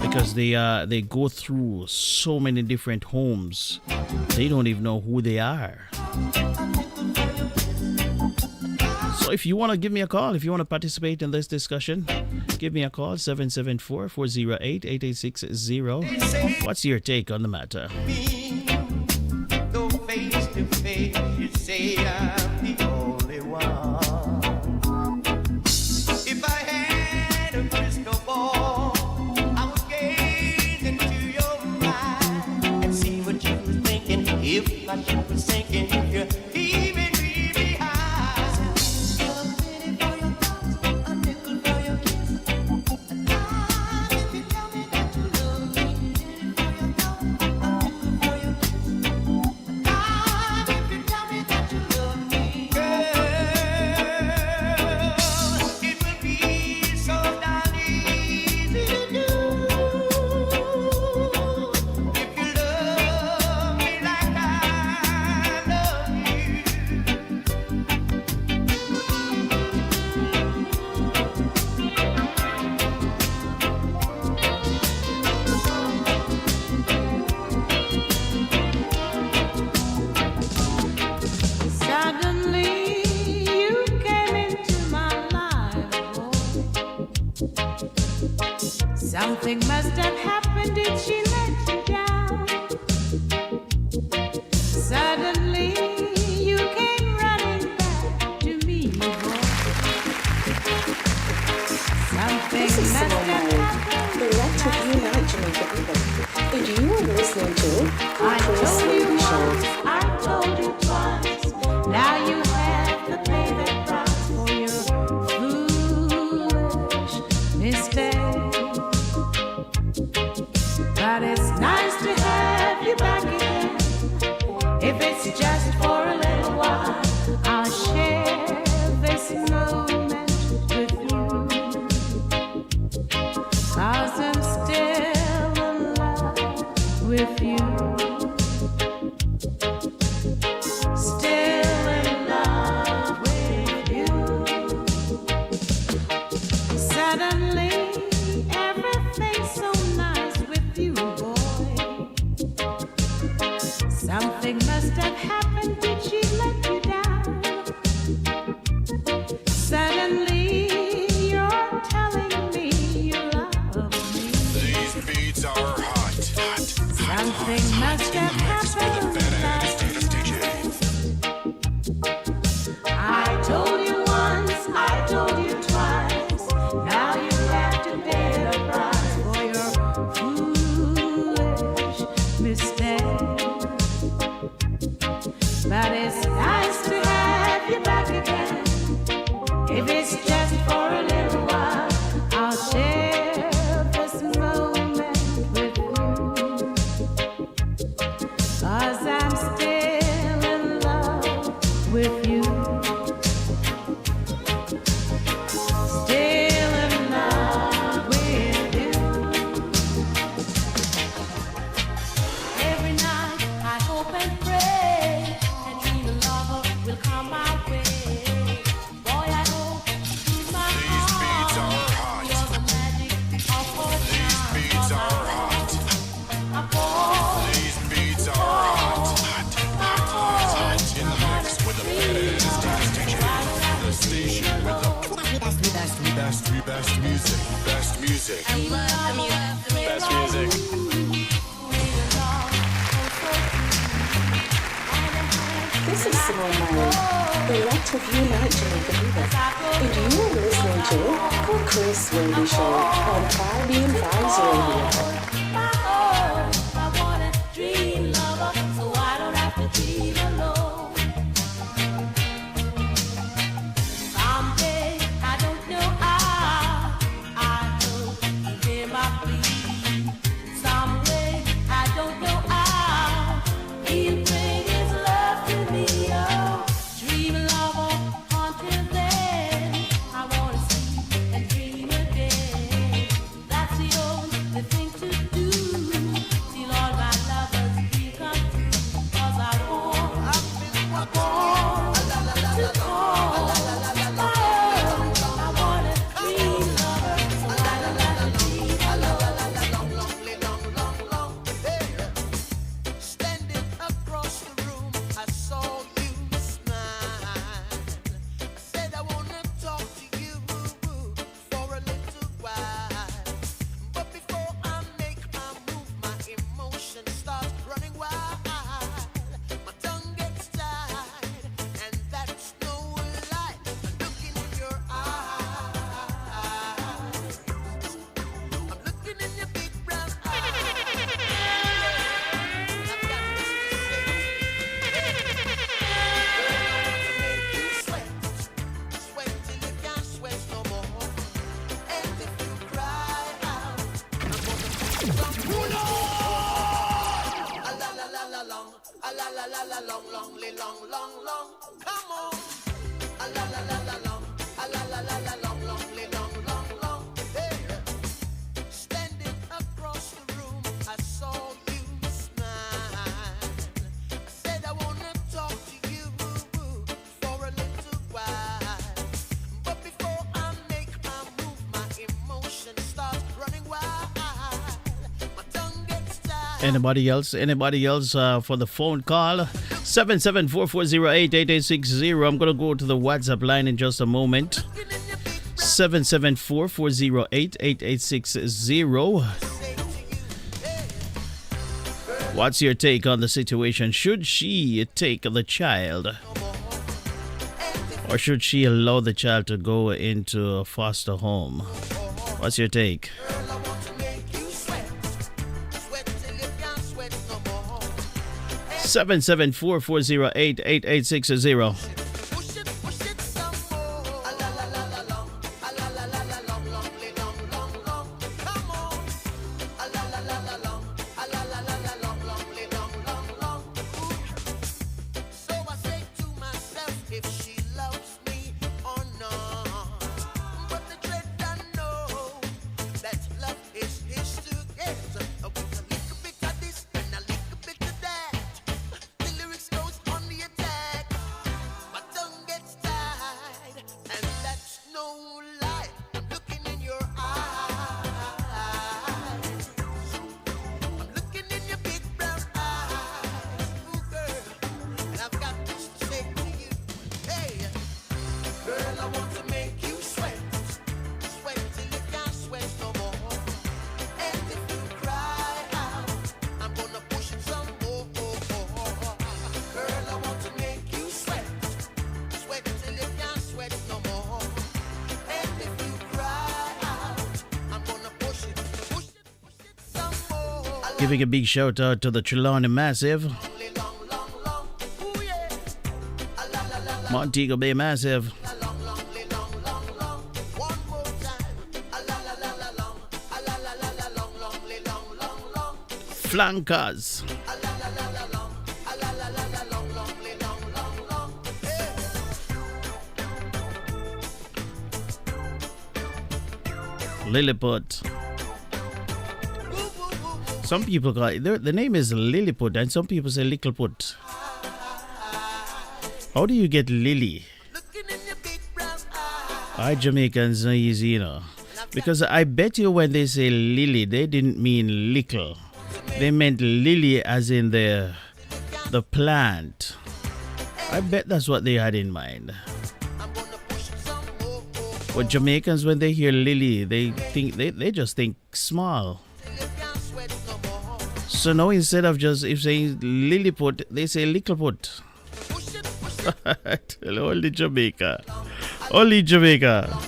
because they go through so many different homes. They don't even know who they are. So if you want to give me a call, if you want to participate in this discussion, give me a call, 774-408-8860. What's your take on the matter? Though face to face, you say I'm the only one. If I had a crystal ball, I would gaze into your eyes and see what you were thinking. If my ship was sinking, if you're even really high. A penny for your thoughts, a nickel for your kiss, a dime if you tell me that you love me. A penny for your thoughts, a nickel for your kiss, a dime if you tell me that you love me. Girl, it would be so darn easy to do if you love me like I love you. Suddenly you came into my life, boy. Something must have happened. Did she let you down? Suddenly you came running back to me, boy. Something This is must have Simone Mary, happened. the Electric Unite Jamaica people. And you are listening to I Chris told you Lady Show. once, I told you twice. Now you have to pay the price for your foolish mistake. But it's nice to have you back again. If it's just for a little while, I'll share this moment with you. 'Cause I'm still in love with you. Still in love with you. Suddenly, everything's so nice with you, boy. Something must have happened. Did she let you down? Suddenly, you're telling me you love me. But it's nice to have you back again. If it's just for a little while, I'll share this moment with you. 'Cause I'm still in love with you. Still in love with you. Every night I hope and pray and dream a lover will come my way. Boy, I hope through my heart you're the magic of our time. These beats are hot. These beats are hot. Hot in the mix with the best DJ. The station with the best music. Best music. I love the music. Best music. This is Simone Myron, the Light of You Night Jamaica Diva, and you are listening to The Chris Whilby Show on Whilby and Vibes Radio. I wanna dream lover, so I don't have to dream alone. Someday, I don't know how, I hope you hear my plea. Some way, I don't know how, he'll bring his love to me. Oh, dream lover, until then, I wanna sleep and dream again. That's the only thing to do, till all my lovers dream come true. 'Cause I want to call. I wanna dream lover, so I don't have to dream alone. Standing across the room, I saw you smile. I said I wanna talk to you for a little while. But before I make my move, my emotions start running wild. My tongue gets tied, and that's no lie. I'm looking in your eyes. I'm looking in your big brown eyes. I've got this to say to you. Make you sweat, sweat till you can't sweat no more. And if you cry out, I'm gonna put you down. A la la la la long, a la la la la long, long, long, long. Come on. A la la la la long, a la la la la long, long, long. Hey. Standing across the room, I saw you smile. I said I wanna talk to you for a little while. But before I make my move, my emotions start running wild. My tongue gets tied. Anybody else for the phone call? 774-408-8860. I'm going to go to the WhatsApp line in just a moment. 774-408-8860. What's your take on the situation? Should she take the child? Or should she allow the child to go into a foster home? What's your take? 774-408-8860. Giving a big shout out to the Trelawney Massive. Montego Bay Massive. Flankers. Lilliput. Some people call it, the name is Lilliput, and some people say Littleput. How do you get Lily? I Jamaicans are easy, you know. Because I bet you when they say lily, they didn't mean little. They meant lily as in the plant. I bet that's what they had in mind. But Jamaicans, when they hear lily, they think they just think small. So now instead of just if saying Lilliput, they say Littleput. Only Jamaica. Only Jamaica.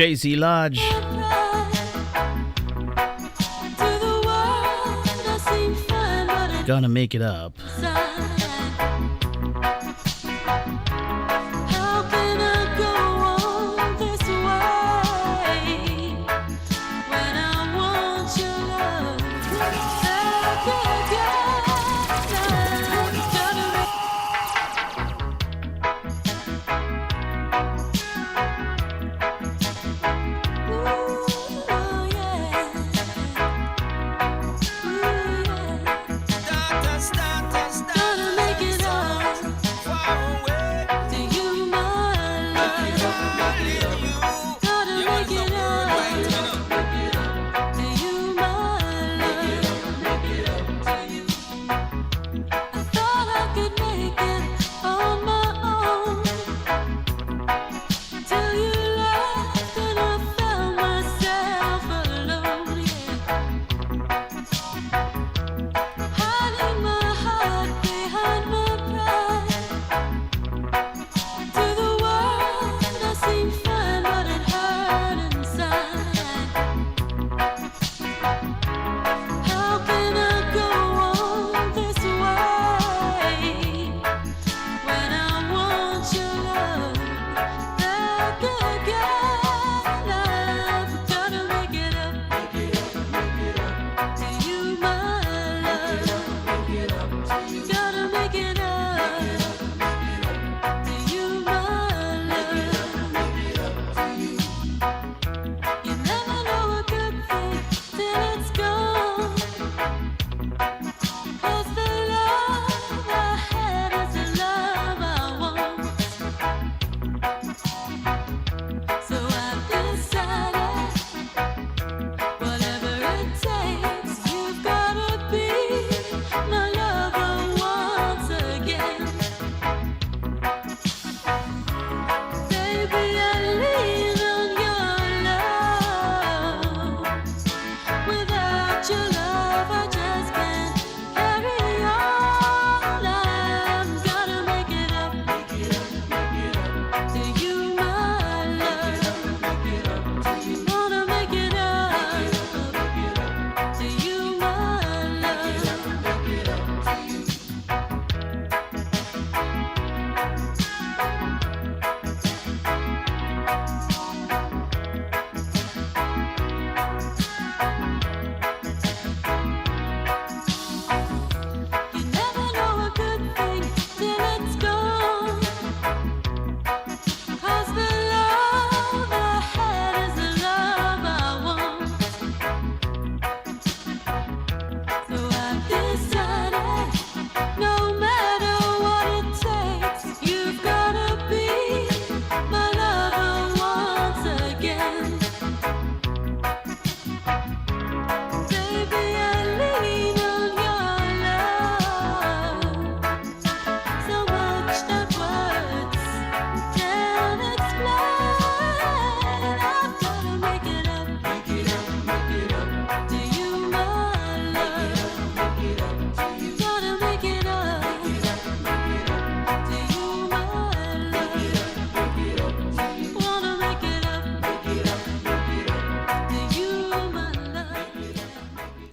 JC Lodge. Gonna make it up.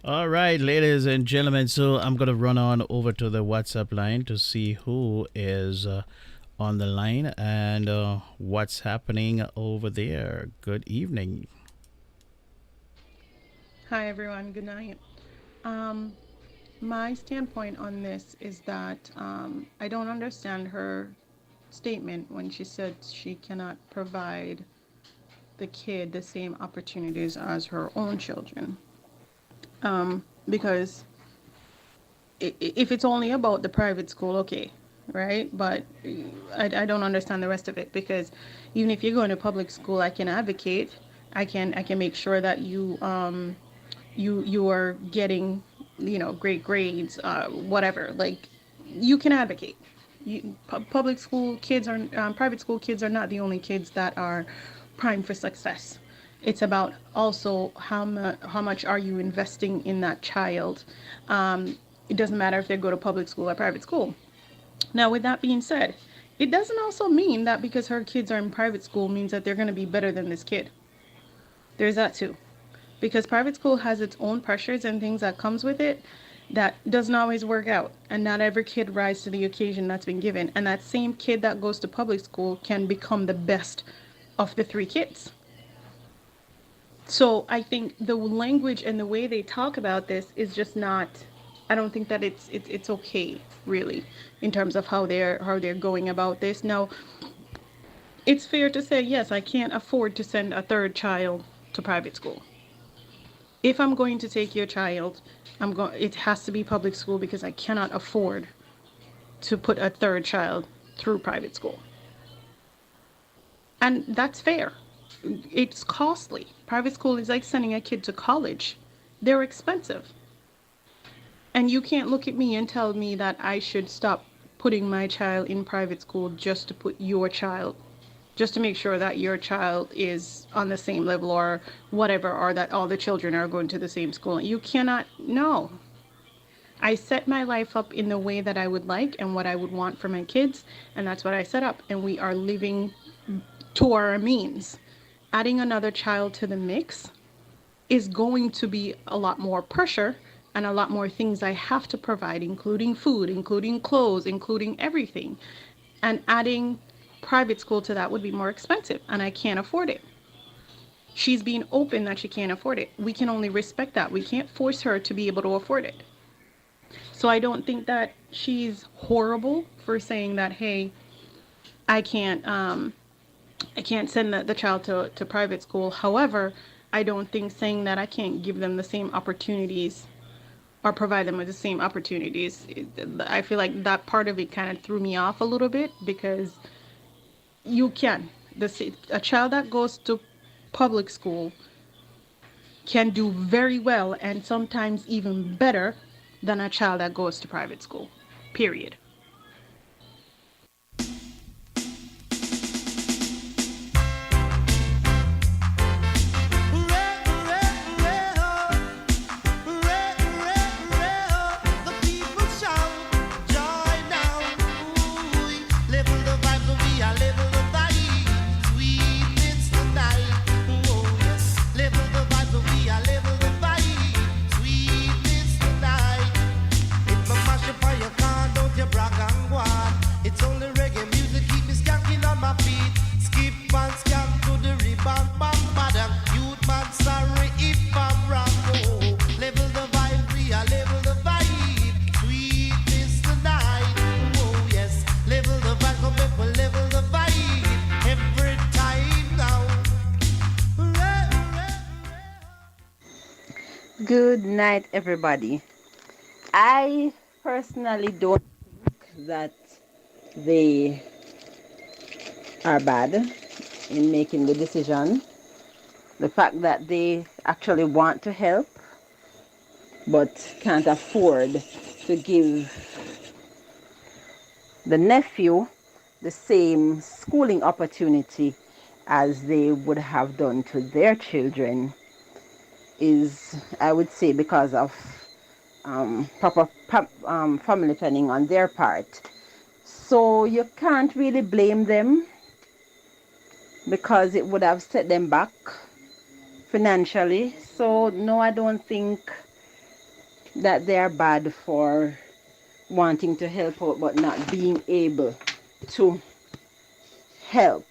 All right, ladies and gentlemen. So I'm going to run on over to the WhatsApp line to see who is on the line and what's happening over there. Good evening. Hi, everyone. Good night. Um, my standpoint on this is that I don't understand her statement when she said she cannot provide the kid the same opportunities as her own children. Because if it's only about the private school, okay, right? But I don't understand the rest of it because even if you're going to public school, I can advocate. I can make sure that you are getting, great grades, whatever. Like, you can advocate. Public school kids are private school kids are not the only kids that are primed for success. It's about also how much are you investing in that child. It doesn't matter if they go to public school or private school. Now, with that being said, it doesn't also mean that because her kids are in private school means that they're going to be better than this kid. There's that too, because private school has its own pressures and things that comes with it that doesn't always work out, and not every kid rises to the occasion that's been given, and that same kid that goes to public school can become the best of the three kids. So I think the language and the way they talk about this is just not, I don't think that it's okay, really, in terms of how they're going about this. Now, it's fair to say, yes, I can't afford to send a third child to private school. If I'm going to take your child, it has to be public school because I cannot afford to put a third child through private school. And that's fair. It's costly. Private school is like sending a kid to college. They're expensive. And you can't look at me and tell me that I should stop putting my child in private school just to put your child, just to make sure that your child is on the same level or whatever, or that all the children are going to the same school. You cannot, no. I set my life up in the way that I would like and what I would want for my kids, and that's what I set up. And we are living to our means. Adding another child to the mix is going to be a lot more pressure and a lot more things I have to provide, including food, including clothes, including everything. And adding private school to that would be more expensive, and I can't afford it. She's being open that she can't afford it. We can only respect that. We can't force her to be able to afford it. So I don't think that she's horrible for saying that, hey, I can't send the child to private school. However, I don't think saying that I can't give them the same opportunities or provide them with the same opportunities, I feel like that part of it kind of threw me off a little bit, because you can. A child that goes to public school can do very well and sometimes even better than a child that goes to private school, period. Good night, everybody. I personally don't think that they are bad in making the decision. The fact that they actually want to help but can't afford to give the nephew the same schooling opportunity as they would have done to their children is, I would say, because of proper family planning on their part. So you can't really blame them, because it would have set them back financially. So no, I don't think that they are bad for wanting to help out but not being able to help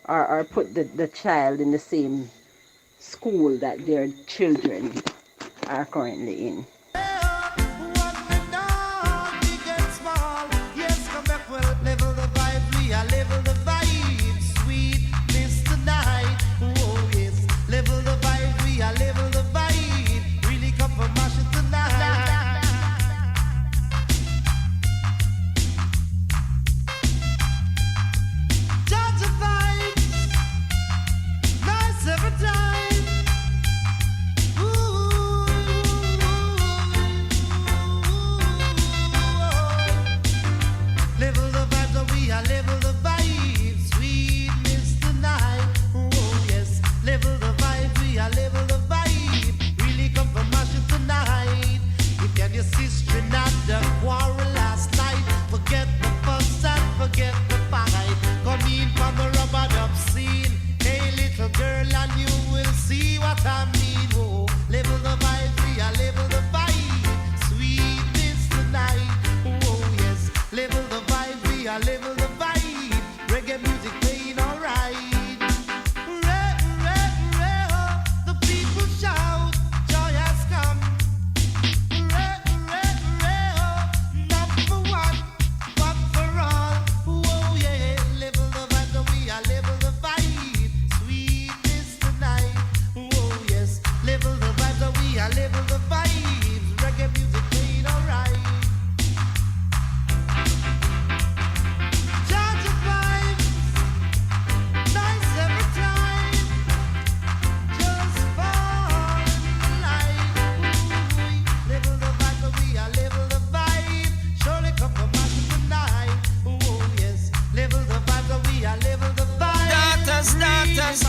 or put the child in the same school that their children are currently in.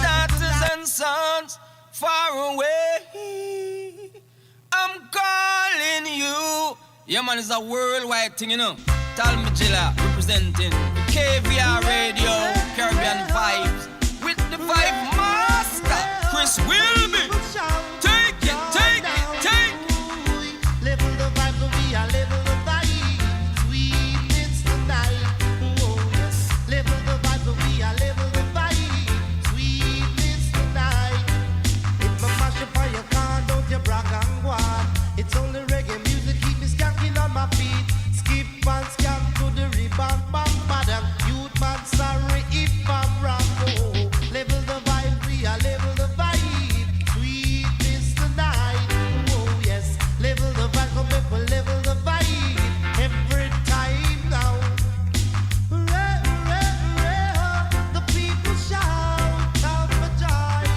Daughters and sons far away, I'm calling you. Yeah, man, it's a worldwide thing, you know. Talmagilla representing KVR Radio, Caribbean Vibes, with the Vibe Master, Chris Whilby. Take it, take it, take it. Level the vibes, we are level the vibe. Sweetness tonight. Oh, yes. Level the vibes, we are level the vibe. Sweetness tonight. If I mash up on your car, don't you brag and go on. It's only reggae music, keep me skanking on my feet. Skip and skank to the rebound, bam, madam. Youth man, sorry if I'm wrong. Oh, level the vibe, we are level the vibe. Sweetness tonight. Oh, yes. Level the vibe, come back, we'll level the vibe. Every time now. The people shout out for joy.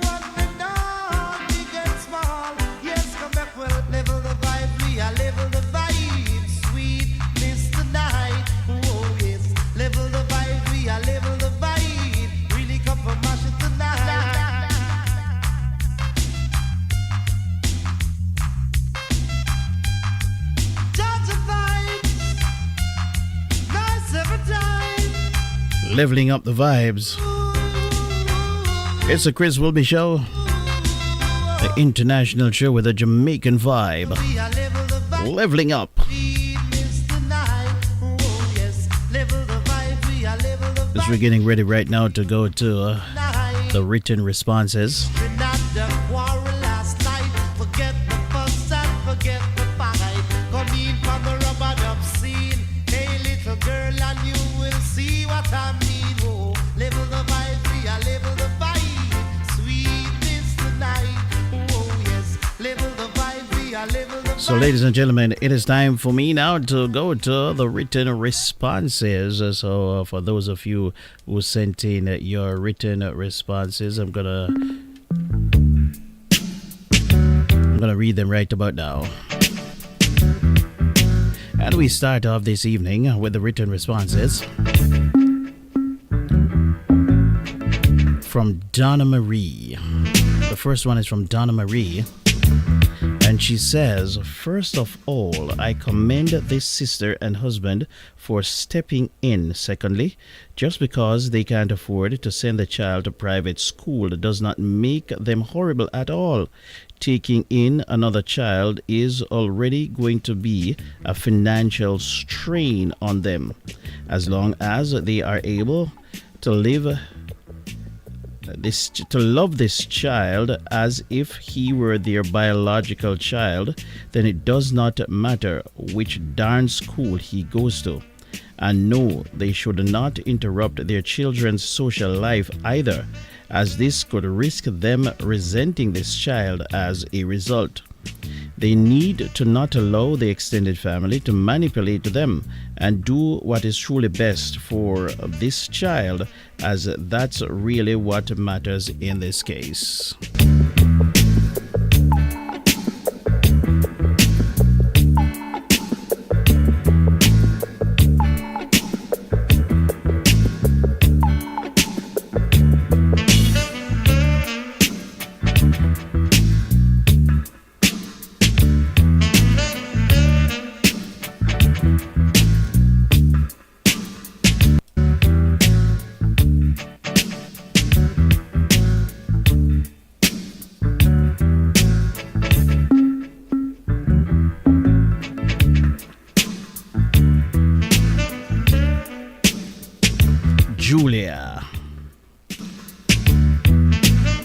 One and all, big and small. Yes, come back, we'll level the vibe. We are level the vibe. Sweetness tonight. Oh, yes. Level the vibe. We are level the vibe. Really come from mash it tonight. Judge the vibes. Nice every time. Leveling up the vibes. It's a Chris Whilby show, the international show with a Jamaican vibe. We are level the vibe. Leveling up. Sweetness tonight. Oh, yes. Level the vibe. We are level the vibe. As we're getting ready right now to go to the written responses. We're not the quarrel last night. Forget the fuss and forget the fight. Come in from the rubber dub scene. Hey, little girl, and you will see what I mean. Oh, level the vibe, we are level the vibe. Sweetness tonight. Oh, yes. Level the vibe, we are level the vibe. So, ladies and gentlemen, it is time for me now to go to the written responses. So, for those of you who sent in your written responses, I'm gonna read them right about now. And we start off this evening with the written responses from Donna Marie. The first one is from Donna Marie. And she says, first of all, I commend this sister and husband for stepping in. Secondly, just because they can't afford to send the child to private school does not make them horrible at all. Taking in another child is already going to be a financial strain on them. As long as they are able to love this child as if he were their biological child, then it does not matter which darn school he goes to. And no, they should not interrupt their children's social life either, as this could risk them resenting this child as a result. They need to not allow the extended family to manipulate them and do what is truly best for this child, as that's really what matters in this case.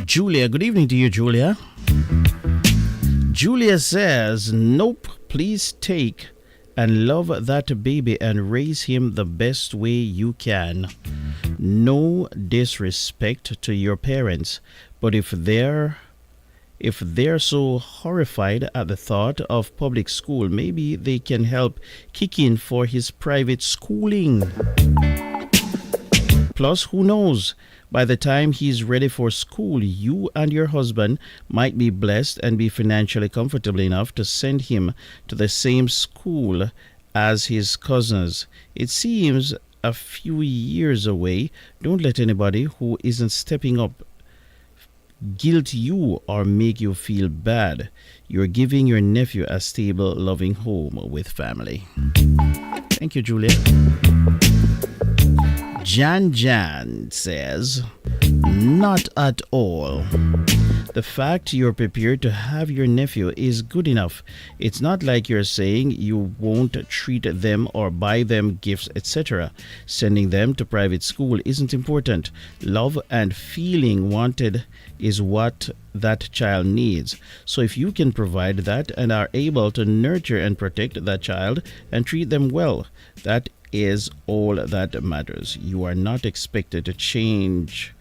Julia, good evening to you, Julia. Julia says, nope, please take and love that baby and raise him the best way you can. No disrespect to your parents, but if they're so horrified at the thought of public school, maybe they can help kick in for his private schooling. Plus, who knows? By the time he's ready for school, you and your husband might be blessed and be financially comfortable enough to send him to the same school as his cousins. It seems a few years away. Don't let anybody who isn't stepping up guilt you or make you feel bad. You're giving your nephew a stable, loving home with family. Thank you, Julia. Jan says, not at all. The fact you're prepared to have your nephew is good enough. It's not like you're saying you won't treat them or buy them gifts, etc. Sending them to private school isn't important. Love and feeling wanted is what that child needs. So if you can provide that and are able to nurture and protect that child and treat them well, that is all that matters. You are not expected to change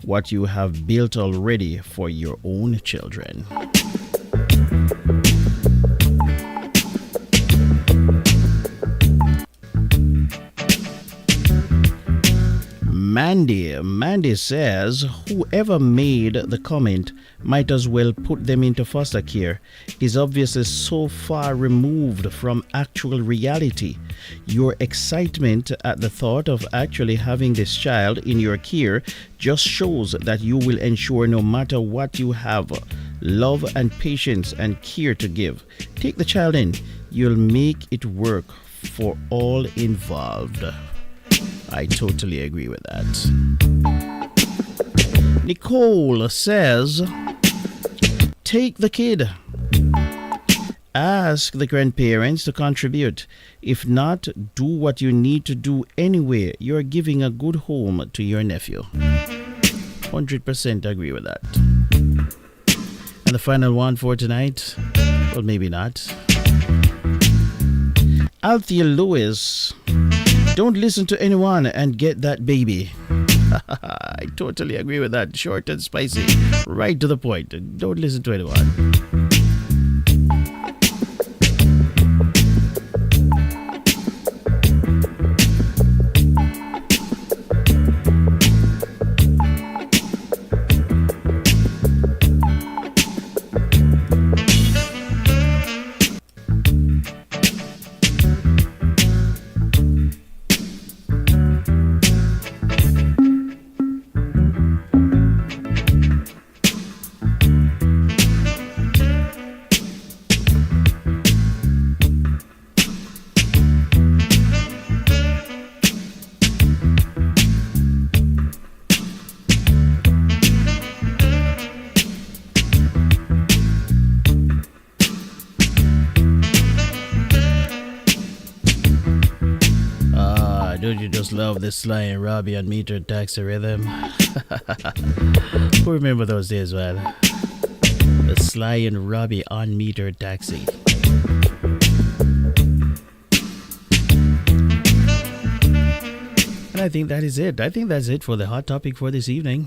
what you have built already for your own children. Mandy says, whoever made the comment might as well put them into foster care. Is obviously so far removed from actual reality. Your excitement at the thought of actually having this child in your care just shows that you will ensure, no matter what, you have love and patience and care to give. Take the child in. You'll make it work for all involved. I totally agree with that. Nicole says, take the kid. Ask the grandparents to contribute. If not, do what you need to do anyway. You're giving a good home to your nephew. 100% agree with that. And the final one for tonight, well, maybe not. Althea Lewis, don't listen to anyone and get that baby. I totally agree with that. Short and spicy. Right to the point. Don't listen to anyone. just love the Sly and Robbie on Meter Taxi Rhythm. Who remember those days, man? The Sly and Robbie on Meter Taxi. And I think that is it. I think that's it for the hot topic for this evening.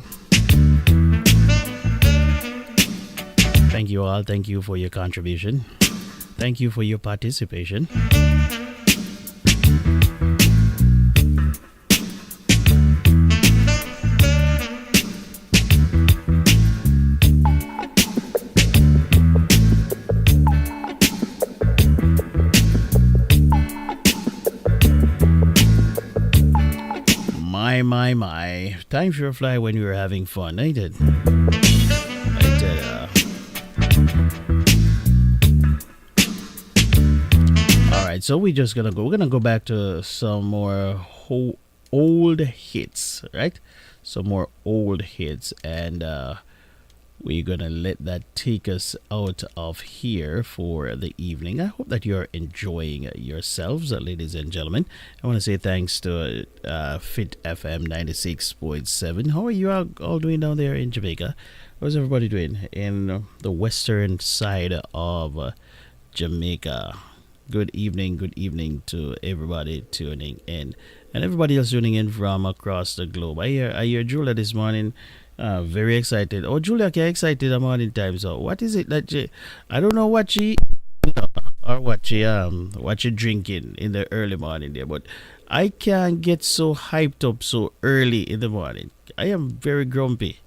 Thank you all. Thank you for your contribution. Thank you for your participation. My. Time sure fly when we were having fun, ain't it? Alright, so we're gonna go back to some more old hits, right? Some more old hits, and we're gonna let that take us out of here for the evening. I hope that you're enjoying yourselves, ladies and gentlemen. I want to say thanks to Fit FM 96.7. How are you all doing down there in Jamaica? How's everybody doing in the western side of Jamaica? Good evening to everybody tuning in, and everybody else tuning in from across the globe. I hear Julia this morning. Very excited. Oh, Julia, get excited a morning time. So, what is it that I don't know what she, or what she drinking in the early morning there, but I can't get so hyped up so early in the morning. I am very grumpy.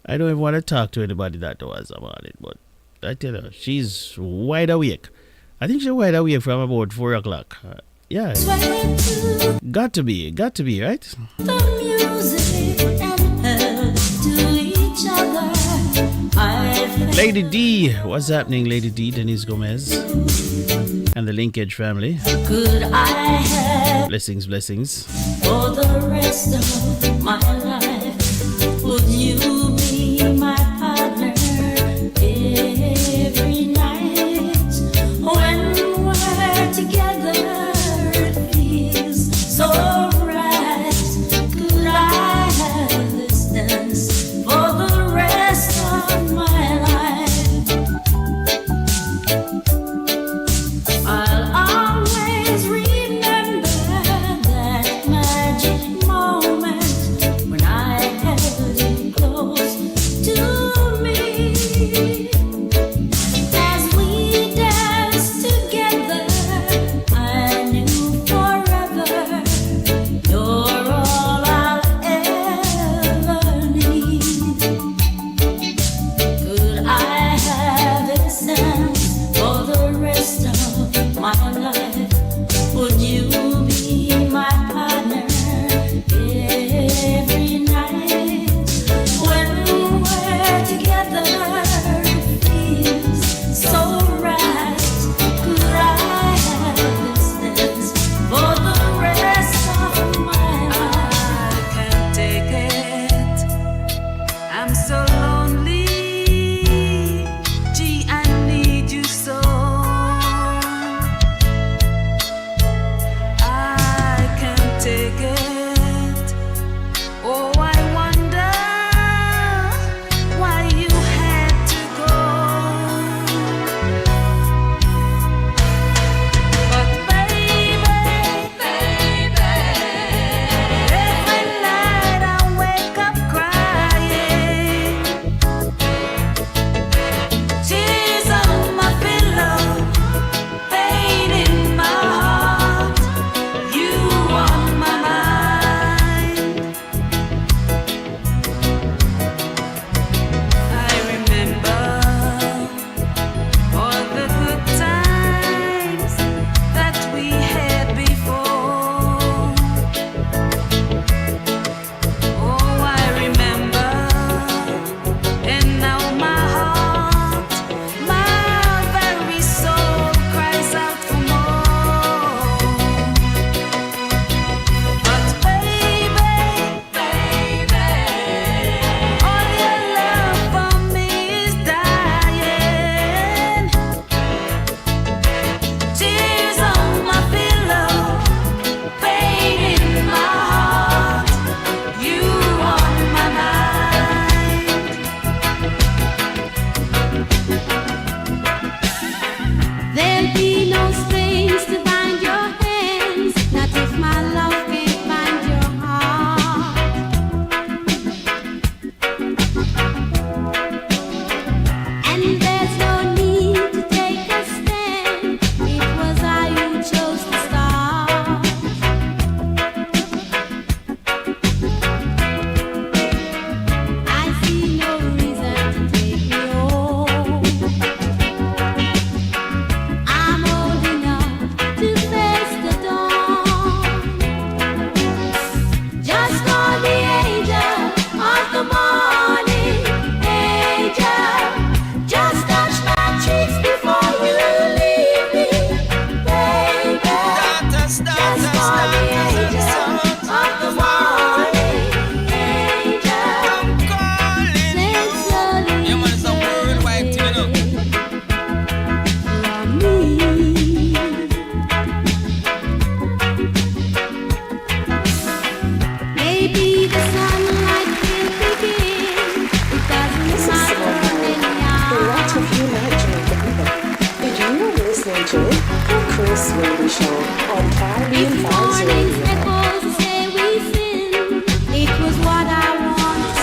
I don't even want to talk to anybody that was about it, but I tell her, she's wide awake. I think she's wide awake from about 4 o'clock. Yeah. Got to be, right? Lady D, what's happening, Lady D, Denise Gomez, and the Linkage family. Could I have blessings for the rest of my life? Would you be my partner every night? When we're together, it feels so right. Could I have this dance for the rest of my life? I'll always remember that magic moment when I held you close to me. As we danced together, I knew forever you're all I'll ever need. Could I have this dance for the rest of my life? Would you be my partner every night? When we're together, it feels so right. Could I have this dance for the rest of my life? I can't take it. I'm so lonely. Gee, I need you so. I can't take it. Oh, I wonder why you had to go. But baby, every night I wake up crying. Wendy Show on Whilby and Vibes Radio. Before to say we sin, it was what I wanted.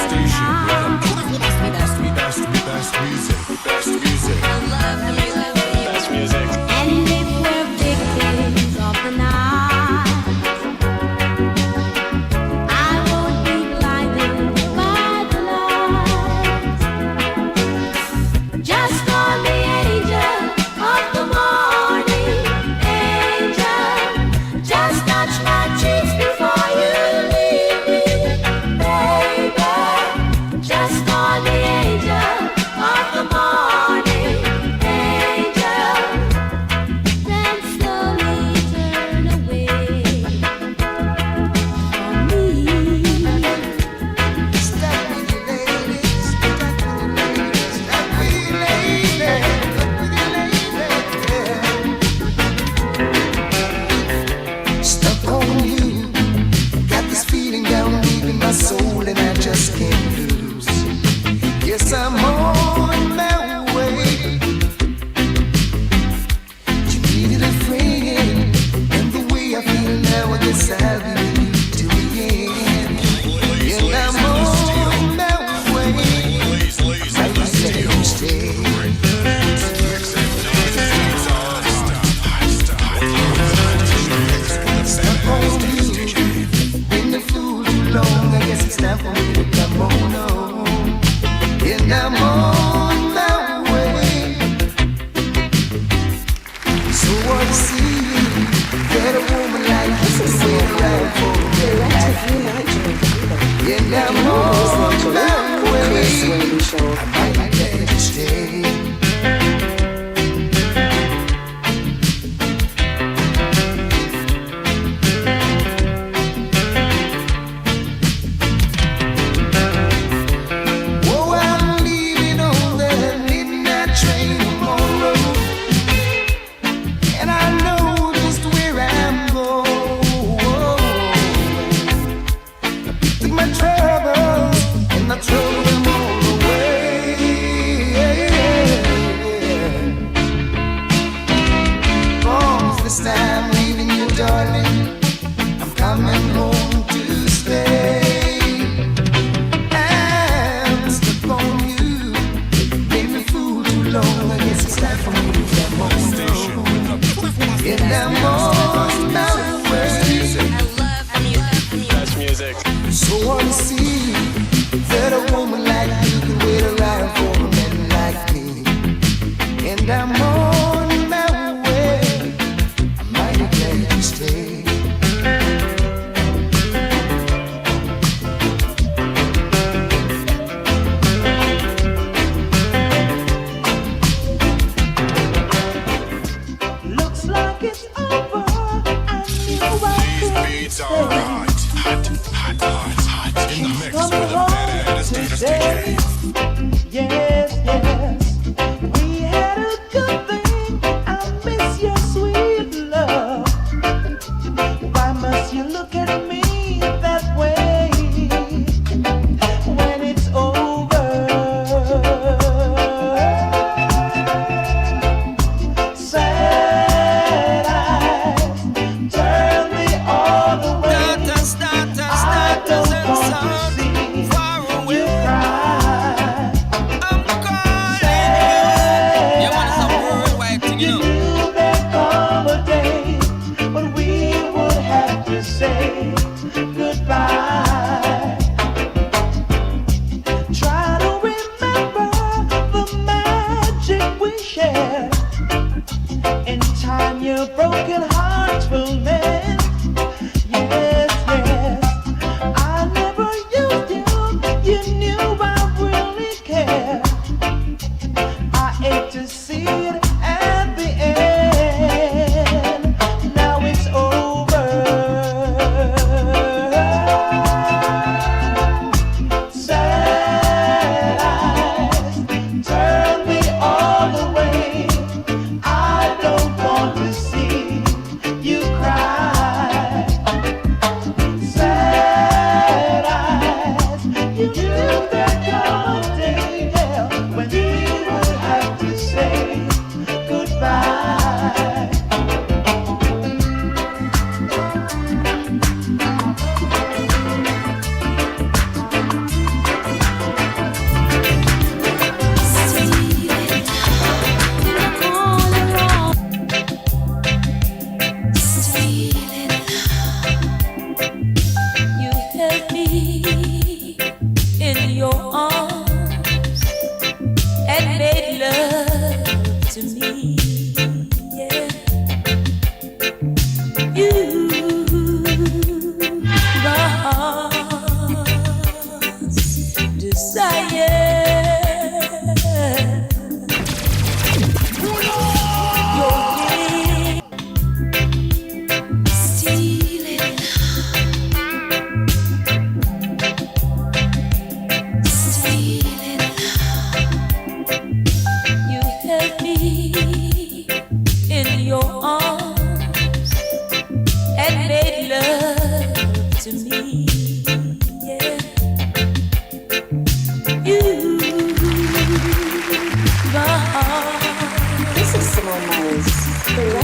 Best music. And if we're victims of the night, I won't be blinded by the light. Just call me angel of the morning, angel. Just touch my cheeks before you leave me, baby. Just call me angel of the morning, angel. Then slowly turn away from me. Step with your lady, step with your lady, stuck on you. Got this feeling down deep in my soul, and I just can't lose. Yes, I'm on my way. You needed a friend, and the way I feel now, I guess I'll be with you till the end. And I'm on my way. I just let you stay. Stuck on you, been a fool too long. I guess it's time for me to come on home. And I'm on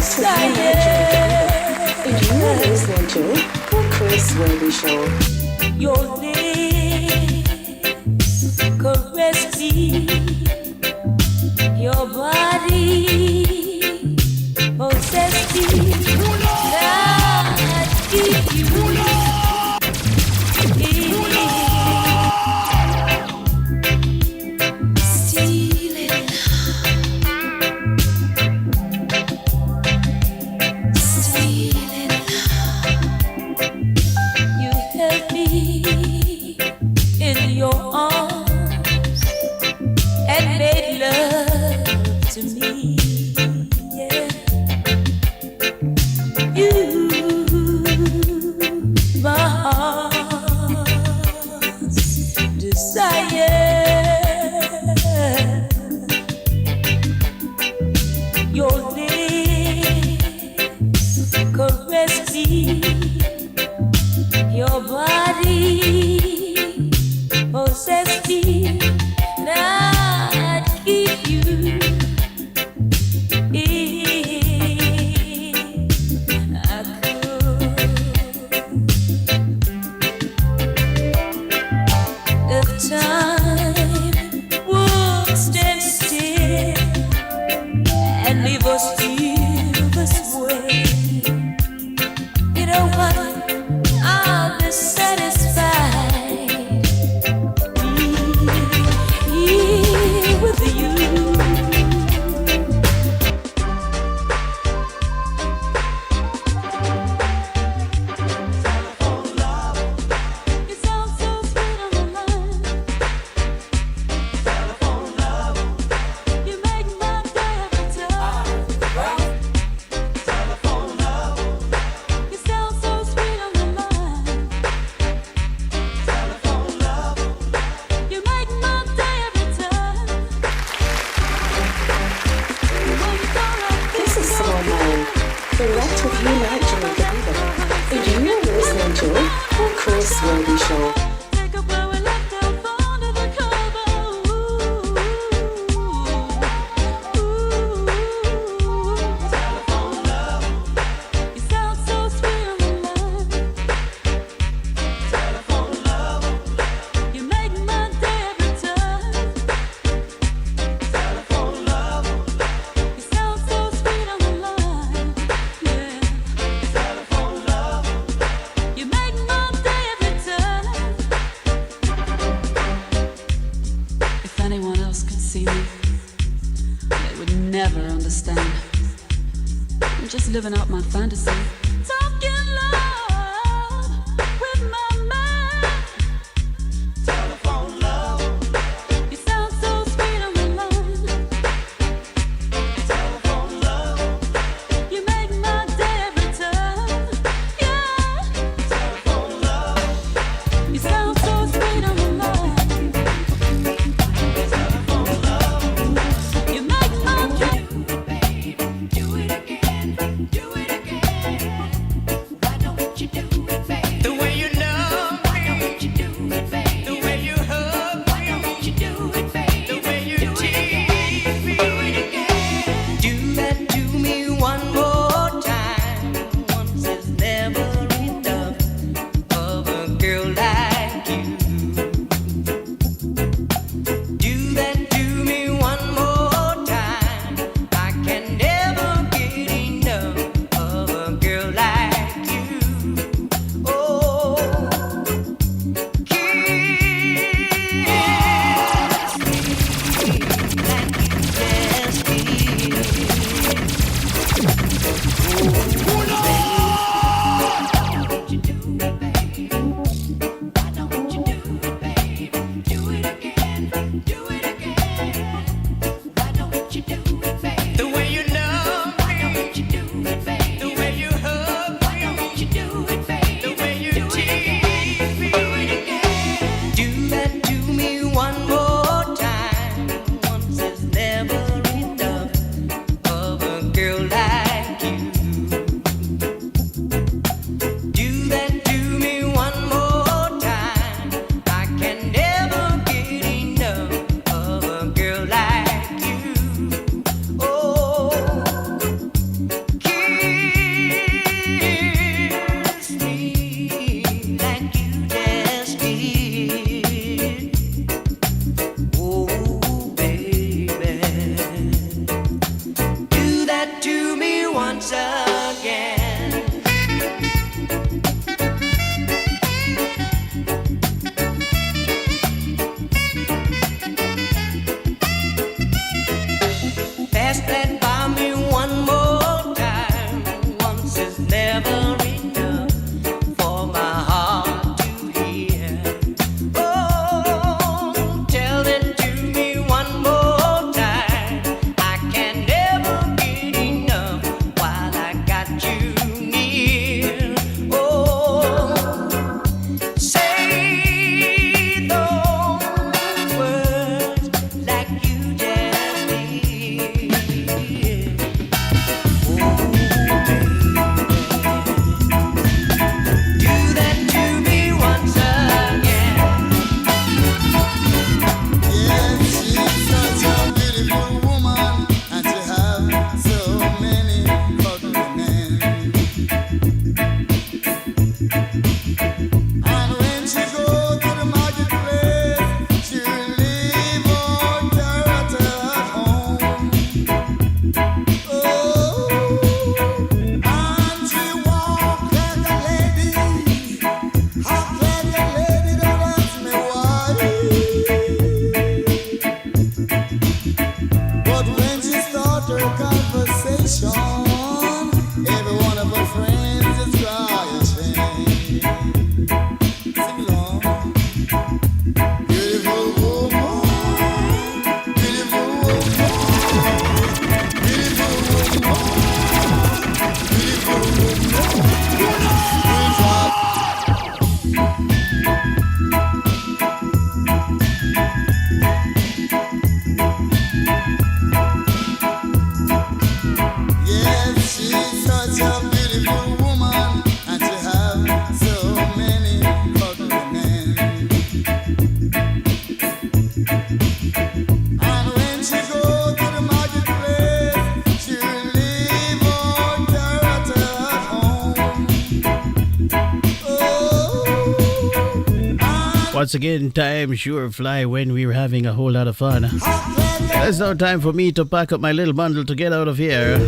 relax with you, Nigel Baby. And you are listening to The Chris Whilby Show. Your lips caress me, your body possess me. I give you stealing, stealing. You held me in your arms and made love to me. Yeah, you, my heart's desire. Your lips caress me, your body possess me. Now I'd keep you if I could. If time would stand still and leave us feel this way, you know what? I'll be satisfied with you. You sound so sweet on the line. Telephone love. You make my day every time. Telephone love. You sound so sweet on the line. Telephone love. You make my day every time. When you go like This is Simone Mine. Relax with you, Nigel Baby. And you are listening to The Chris Whilby Show. take up where we left off under the cover. Telephone love. You sound so sweet on the line. Telephone love. You make my day every time. Telephone love. You sound so sweet on the line. Yeah. Telephone love. You make my day every time. If anyone else could see me, they would never understand. I'm just living out my fantasy. Talking love with my mind. Telephone love. You sound so sweet on the line. Telephone love. You make my day every time. Yeah. Telephone love. You sound so sweet on the line. Telephone love. You make my day. Do it again. Do it again. Just let by me one more time. Once is never enough for my heart to hear. Oh, tell it to me one more time. I can never get enough while I got you near. Oh, say those words like you just did. Do that to me once again. Yes, she's such a beautiful woman, and she have so many ugly men. And when she go to the marketplace, she'll leave all dirt at home. Oh, and she walk like a lady, act like a lady. Don't ask me why. But when she start her conversation, every one of her friends is crying shame. Sing along. Beautiful woman, beautiful woman, beautiful woman, beautiful Yes, she's such a beautiful woman, and she have so many ugly men. And when she go to the marketplace, she'll leave all dirt at home. Once again, time sure fly when we're having a whole lot of fun. There's no time for me to pack up my little bundle to get out of here.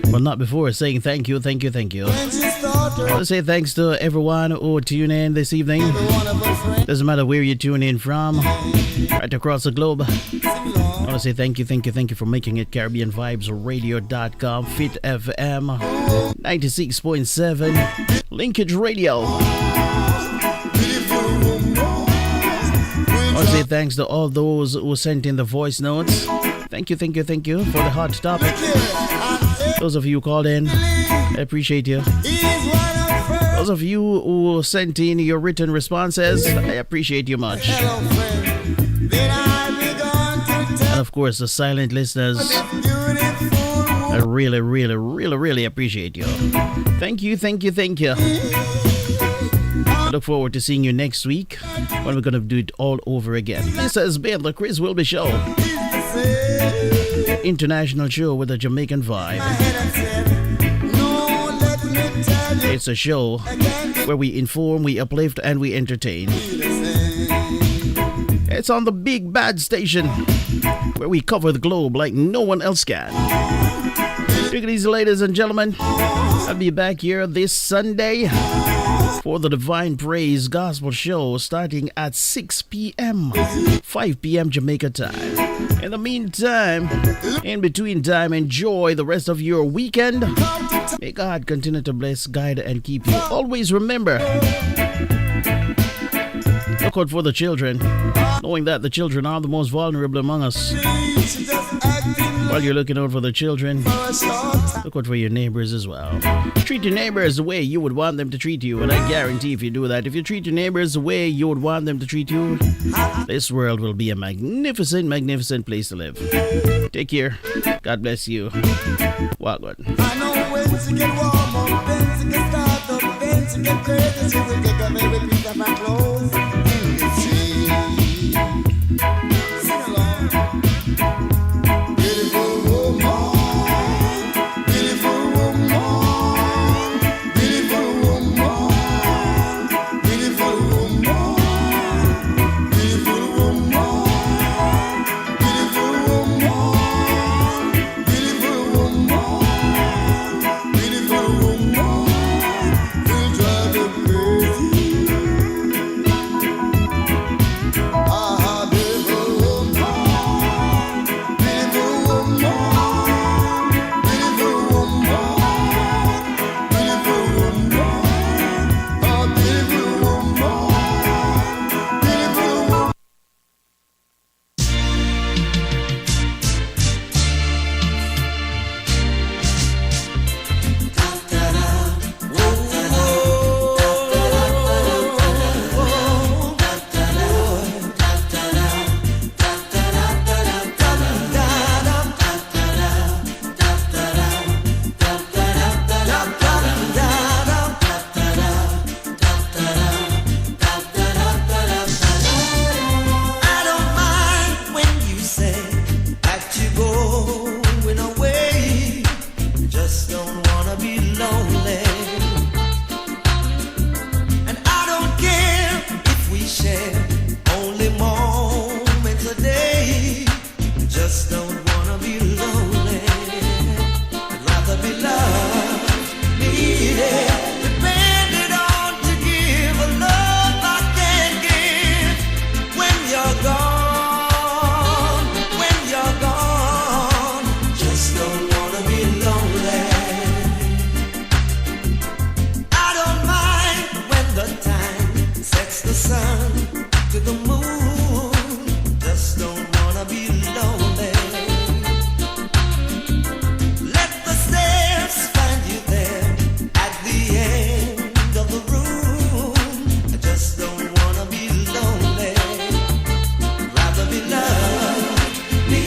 Well, not before saying thank you, thank you, thank you. I want to say thanks to everyone who tuned in this evening. Doesn't matter where you tune in from, right across the globe. I want to say thank you, thank you, thank you for making it CaribbeanVibesRadio.com, Fit FM 96.7, Linkage Radio. I want to say thanks to all those who sent in the voice notes. Thank you, thank you, thank you for the hot topic. Those of you who called in, I appreciate you. Those of you who sent in your written responses, I appreciate you much. And of course, the silent listeners, I really, really, really, really appreciate you. Thank you, thank you, thank you. I look forward to seeing you next week when we're going to do it all over again. This has been the Chris Whilby Show. International show with a Jamaican vibe. It's a show where we inform, we uplift, and we entertain. It's on the big bad station where we cover the globe like no one else can. Take it easy, ladies and gentlemen. I'll be back here this Sunday for the Divine Praise Gospel Show starting at 6 p.m., 5 p.m. Jamaica time. In the meantime, in between time, enjoy the rest of your weekend. May God continue to bless, guide, and keep you. Always remember, look out for the children, knowing that the children are the most vulnerable among us. While you're looking out for the children, look out for your neighbors as well. Treat your neighbors the way you would want them to treat you, and I guarantee if you do that, if you treat your neighbors the way you would want them to treat you, this world will be a magnificent, magnificent place to live. Take care. God bless you. Walk good. I know when to get warm up, then to get start up, then to get crazy, she will take up every piece of her clothes. Sing along. Beautiful woman, beautiful woman, beautiful woman, beautiful woman, beautiful woman, beautiful woman, beautiful woman, beautiful woman, will drive you crazy. Ah, beautiful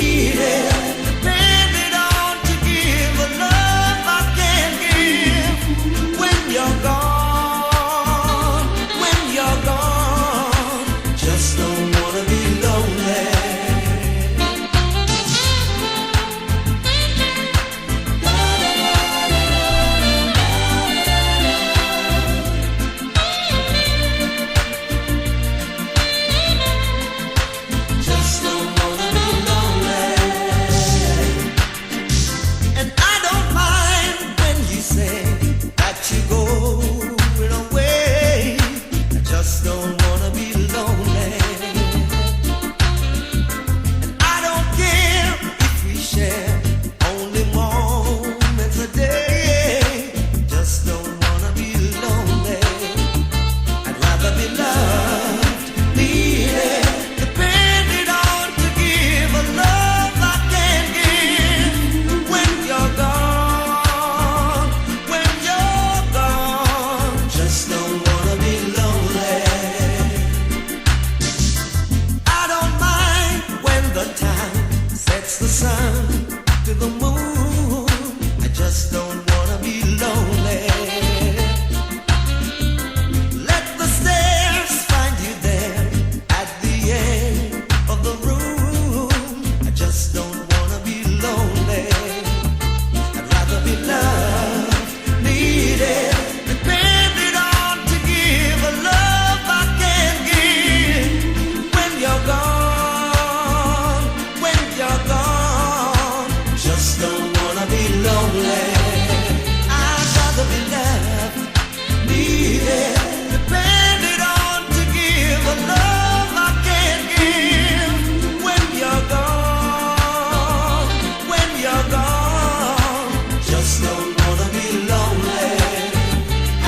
needed, depended on to give a love I can't give. When you're gone, just don't wanna be lonely. Just don't wanna be lonely. And I don't mind when you say that you go away. I just don't wanna be lonely. And I don't care if we share only moments a day. Just don't wanna be lonely. I'd rather be loved, needed, depended on to give a love I can't give. When you're gone, just don't wanna be lonely. I don't mind when the time sets the sun to the moon. I just don't wanna be lonely. Let the stairs find you there at the end of the room. I just don't wanna be lonely. I'd rather be loved, needed, depended on to give a love I can't give. When you're gone, just don't wanna be lonely. I'd rather be loved, needed, depended on to give a love I can't give. When you're gone, just don't wanna be lonely.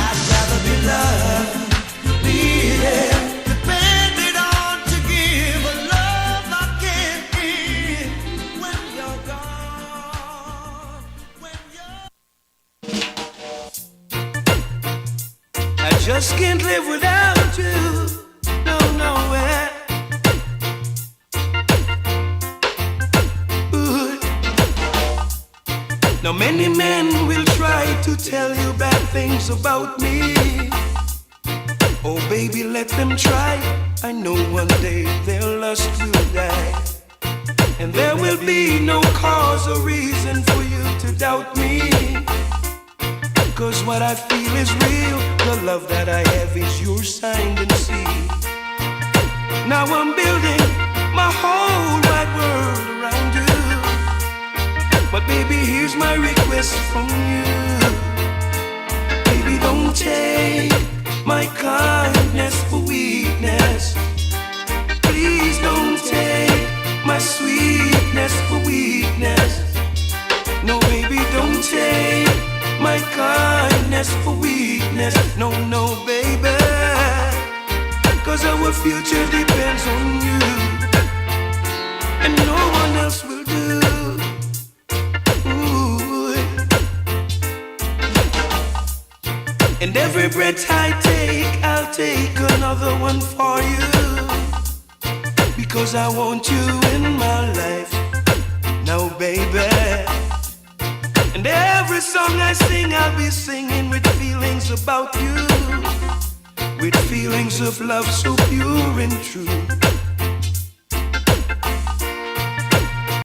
I'd rather be loved, needed, depended on to give a love I can't give. When you're gone, I just can't live without you. No, nowhere. Ooh. Now many men will try to tell you bad things about me. Oh baby, let them try. I know one day their lust will die, and there will be no cause or reason for you to doubt me. 'Cause what I feel is real. The love that I have is yours, signed and sealed. Now I'm building my whole wide world around you. But baby, here's my request from you. Baby, don't take my kindness for weakness. Please don't take my sweetness for weakness. No, baby, don't take my kindness for weakness. No, no, baby. 'Cause our future depends on you, and no one else will do. Ooh. And every breath I take, I'll take another one for you. Because I want you in my life now, baby. And every song I sing, I'll be singing with feelings about you, with feelings of love so pure and true.